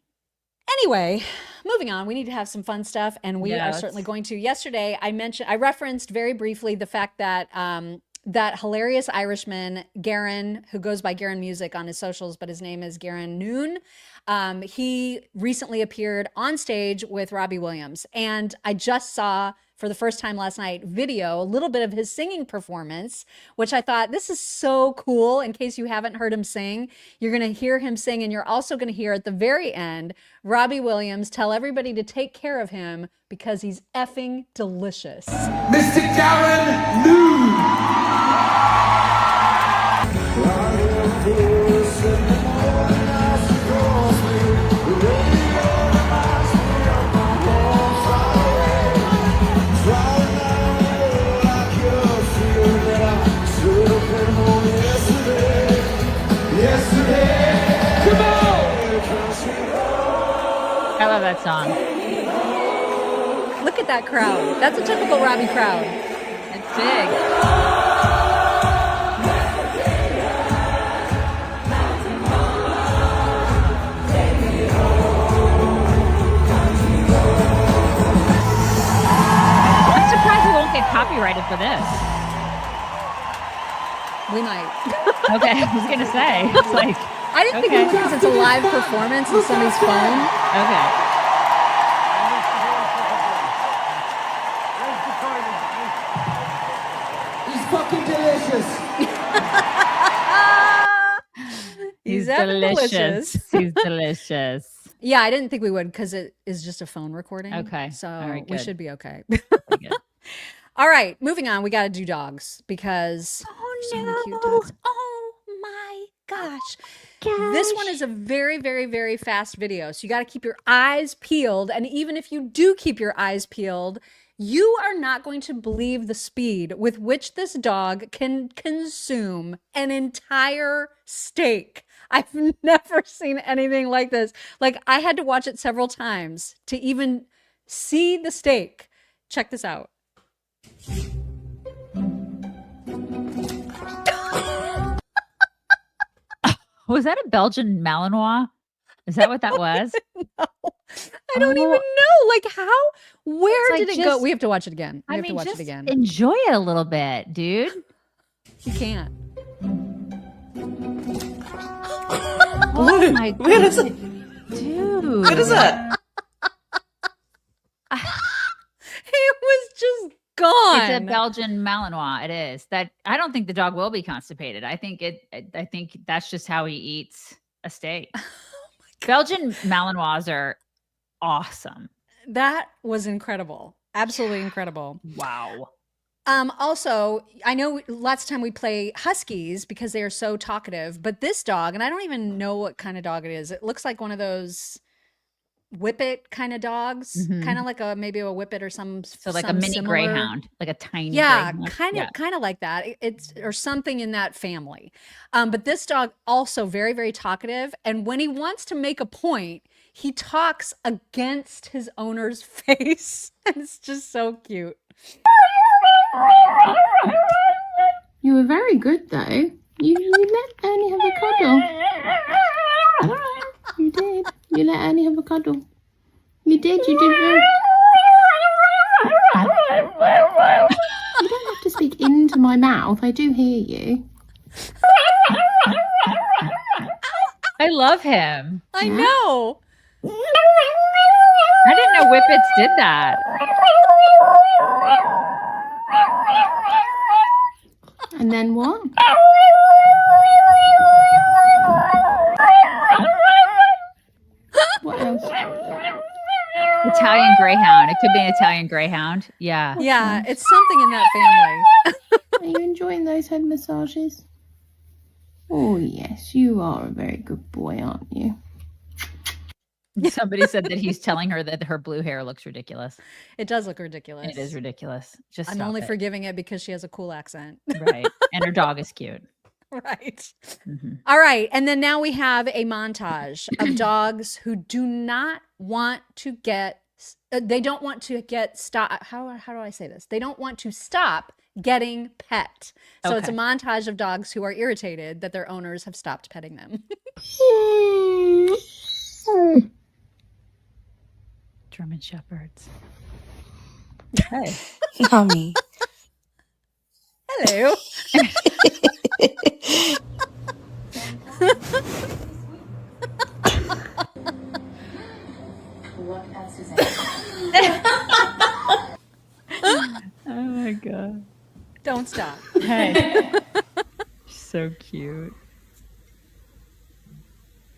Anyway, moving on, we need to have some fun stuff, and we are certainly going to. Yesterday, I referenced very briefly the fact that that hilarious Irishman, Garen, who goes by Garen Music on his socials, but his name is Garen Noon. He recently appeared on stage with Robbie Williams, and I just saw for the first time last night video, a little bit of his singing performance, which I thought, this is so cool. In case you haven't heard him sing, you're going to hear him sing, and you're also going to hear at the very end, Robbie Williams tell everybody to take care of him because he's effing delicious. Mr. Gavin Noon. I love that song. Look at that crowd. That's a typical Robbie crowd. It's big. I'm surprised we won't get copyrighted for this. We might. Okay, I was gonna say. It's like I didn't think we would because it's a live performance in somebody's phone. Okay. He's fucking delicious. He's delicious. delicious. He's delicious. Yeah, I didn't think we would because it is just a phone recording. Okay. So All right, we good. should be okay. All right, moving on. We got to do dogs because so many cute dogs. Oh my gosh. This one is a very, very, very fast video. So you got to keep your eyes peeled. And even if you do keep your eyes peeled, you are not going to believe the speed with which this dog can consume an entire steak. I've never seen anything like this. Like, I had to watch it several times to even see the steak. Check this out. Was that a Belgian Malinois? Is that what that was? I don't even know. Like, how? Where It's did like it go? just- We have to watch it again. We I have to mean, watch just it again. enjoy it a little bit, dude. You can't. Oh my god. Where is it? Dude. What is that? It was just gone. It's a Belgian Malinois. It is. That I don't think the dog will be constipated. I think that's just how he eats a steak. Belgian Malinois are awesome. That was incredible. Absolutely incredible. Wow. Also, I know lots of time we play Huskies because they are so talkative, but this dog, and I don't even know what kind of dog it is. It looks like one of those whippet kind of dogs, kind of like maybe a whippet or some. So like a some mini similar- greyhound, like a tiny Yeah, greyhound. kind of like that. It's or something in that family. But this dog also very, very talkative, and when he wants to make a point, he talks against his owner's face, and it's just so cute. You were very good though. You let Ernie have a cuddle. You did. You let Ernie have a cuddle. You did. You did very. You don't have to speak into my mouth. I do hear you. I love him. I know. I didn't know whippets did that. And then what? What else? Italian greyhound. It could be an Italian greyhound. Yeah. Yeah, it's something in that family. Are you enjoying those head massages? Oh yes, you are a very good boy, aren't you? Somebody said that he's telling her that her blue hair looks ridiculous. It does look ridiculous. It is ridiculous. Just I'm stop only it. forgiving it because she has a cool accent. Right. And her dog is cute. Right. All right. And then now we have a montage of dogs who do not want to get, they don't want to get stop. How do I say this? They don't want to stop getting pet. So it's a Okay. montage of dogs who are irritated that their owners have stopped petting them. German Shepherds. Hey. Mommy. Hello. Oh my god. Don't stop. Hey. So cute.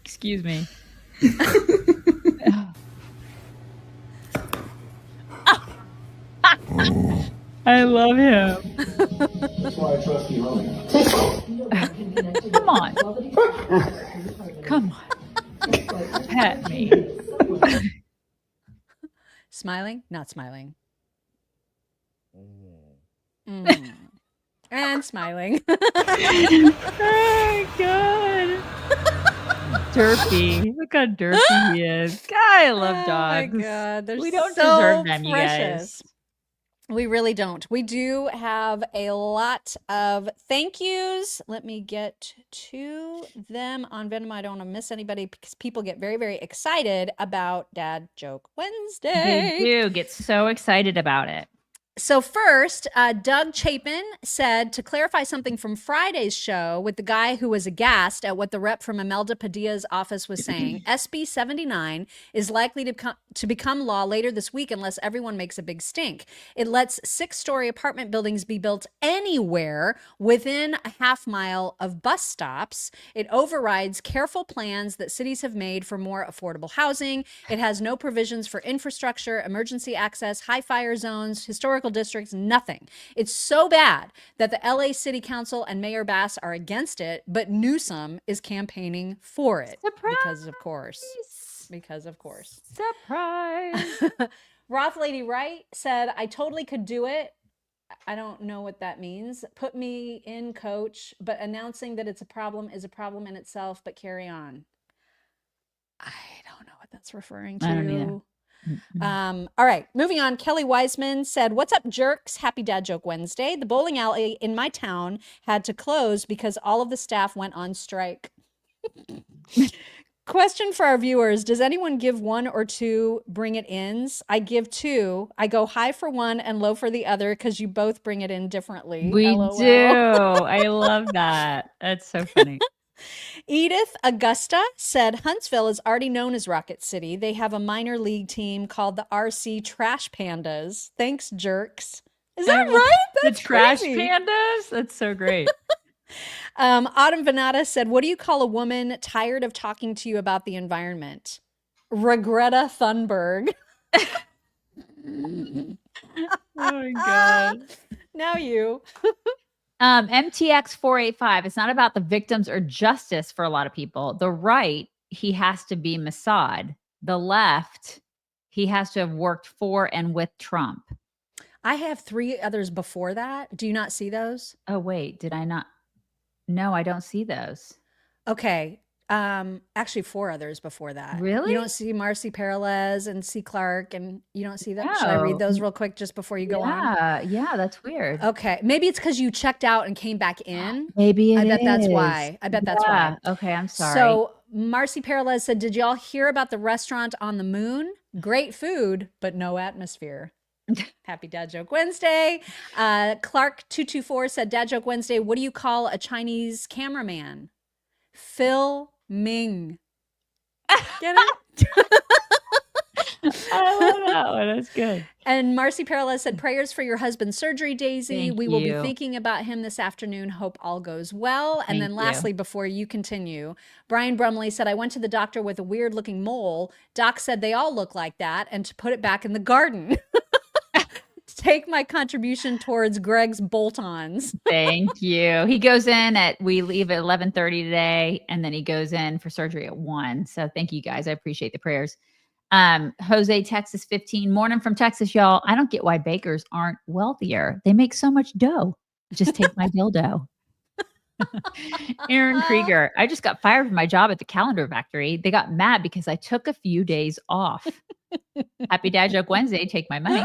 Excuse me. I love him. That's why I trust you, honey. Come on. Come on. Pet me. Smiling? Not smiling. Mm. And smiling. Oh god. Derpy. Look how derpy he is. God, I love dogs. Oh my god, they're We don't so deserve them, you precious. guys. We really don't. We do have a lot of thank yous. Let me get to them on Venmo. I don't want to miss anybody because people get very, very excited about Dad Joke Wednesday. They do get so excited about it. So first, Doug Chapin said to clarify something from Friday's show with the guy who was aghast at what the rep from Imelda Padilla's office was saying. SB 79 is likely to become law later this week unless everyone makes a big stink. It lets 6-story apartment buildings be built anywhere within a half mile of bus stops. It overrides careful plans that cities have made for more affordable housing. It has no provisions for infrastructure, emergency access, high fire zones, historical historical districts, nothing. It's so bad that the LA City Council and Mayor Bass are against it, but Newsom is campaigning for it. Surprise! Because of course. Surprise! Roth Lady Wright said, I totally could do it. I don't know what that means. Put me in, coach, but announcing that it's a problem is a problem in itself, but carry on. I don't know what that's referring to. I don't either. All right, moving on. Kelly Wiseman said, what's up, jerks? Happy Dad Joke Wednesday. The bowling alley in my town had to close because all of the staff went on strike. Question for our viewers. Does anyone give 1 or 2 bring it ins? I give 2. I go high for one and low for the other because you both bring it in differently. We LOL. do. I love that. That's so funny. Edith Augusta said Huntsville is already known as Rocket City. They have a minor league team called the RC Trash Pandas. Thanks, jerks. Is that right? That's the Trash crazy. Pandas? That's so great. Autumn Venata said, what do you call a woman tired of talking to you about the environment? Regretta Thunberg. Oh my God. Now you. MTX 485. It's not about the victims or justice for a lot of people. The right, he has to be Mossad. The left, he has to have worked for and with Trump. I have 3 others before that. Do you not see those? Oh, wait. Did I not? No, I don't see those. Okay. Actually 4 others before that. Really? You don't see Marcy Peralez and C. Clark, and you don't see them? Should I read No. those real quick just before you go on? Yeah, that's weird. Okay. Maybe it's because you checked out and came back in. Maybe I it bet that's is. why. I bet that's why. Okay, I'm sorry. So Marcy Peralez said, did y'all hear about the restaurant on the moon? Great food, but no atmosphere. Happy Dad Joke Wednesday. Clark224 said, Dad Joke Wednesday, what do you call a Chinese cameraman? Phil Ming. Get it? I love that one. That's good. And Marcy Peralez said, prayers for your husband's surgery, Daisy. Thank We will you. be thinking about him this afternoon. Hope all goes well. And Thank then you. lastly, before you continue, Brian Brumley said, I went to the doctor with a weird looking mole. Doc said they all look like that and to put it back in the garden. Take my contribution towards Greg's bolt-ons. Thank you. He goes in we leave at 11:30 today, and then he goes in for surgery at 1. So thank you guys. I appreciate the prayers. Jose, Texas 15. Morning from Texas, y'all. I don't get why bakers aren't wealthier. They make so much dough. Just take my dildo. Aaron Krieger. I just got fired from my job at the calendar factory. They got mad because I took a few days off. Happy Dad Joke Wednesday. Take my money.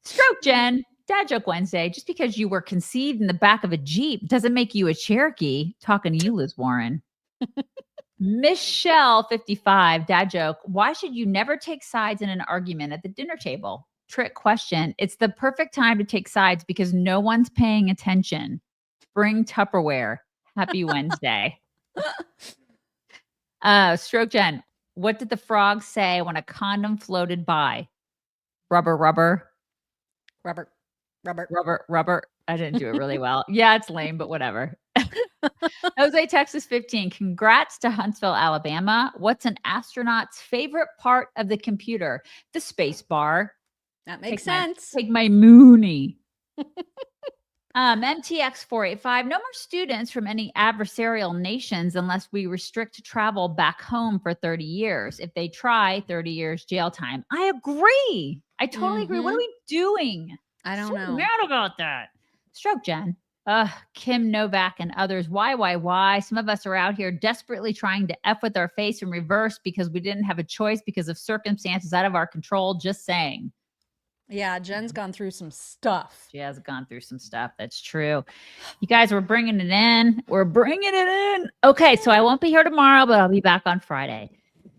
Stroke Jen. Dad Joke Wednesday. Just because you were conceived in the back of a Jeep doesn't make you a Cherokee. Talking to you, Liz Warren. Michelle 55. Dad joke. Why should you never take sides in an argument at the dinner table? Trick question. It's the perfect time to take sides because no one's paying attention. Bring Tupperware. Happy Wednesday. Stroke Jen. What did the frog say when a condom floated by? Rubber, rubber. Rubber. Rubber, rubber. I didn't do it really well. Yeah, it's lame, but whatever. Jose, Texas 15. Congrats to Huntsville, Alabama. What's an astronaut's favorite part of the computer? The space bar. That makes sense. Take my Mooney. MTX 485. No more students from any adversarial nations unless we restrict travel back home for 30 years. If they try, 30 years jail time. I agree. I totally agree. What are we doing? I don't know. Mad about that. Stroke Jen. Kim Novak and others. Why? Some of us are out here desperately trying to F with our face in reverse because we didn't have a choice because of circumstances out of our control. Just saying. Yeah, Jen's gone through some stuff. She has gone through some stuff. That's true. You guys, we're bringing it in. We're bringing it in. Okay, so I won't be here tomorrow, but I'll be back on Friday.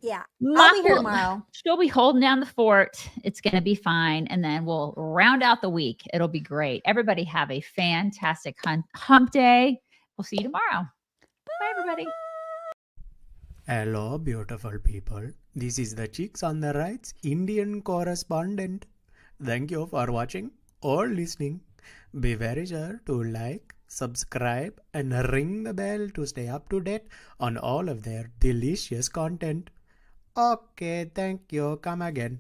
Yeah, I'll be here tomorrow. She'll be holding down the fort. It's going to be fine. And then we'll round out the week. It'll be great. Everybody have a fantastic hump day. We'll see you tomorrow. Bye, everybody. Hello, beautiful people. This is the Chicks on the Right's Indian correspondent. Thank you for watching or listening. Be very sure to like, subscribe, and ring the bell to stay up to date on all of their delicious content. Okay, thank you. Come again.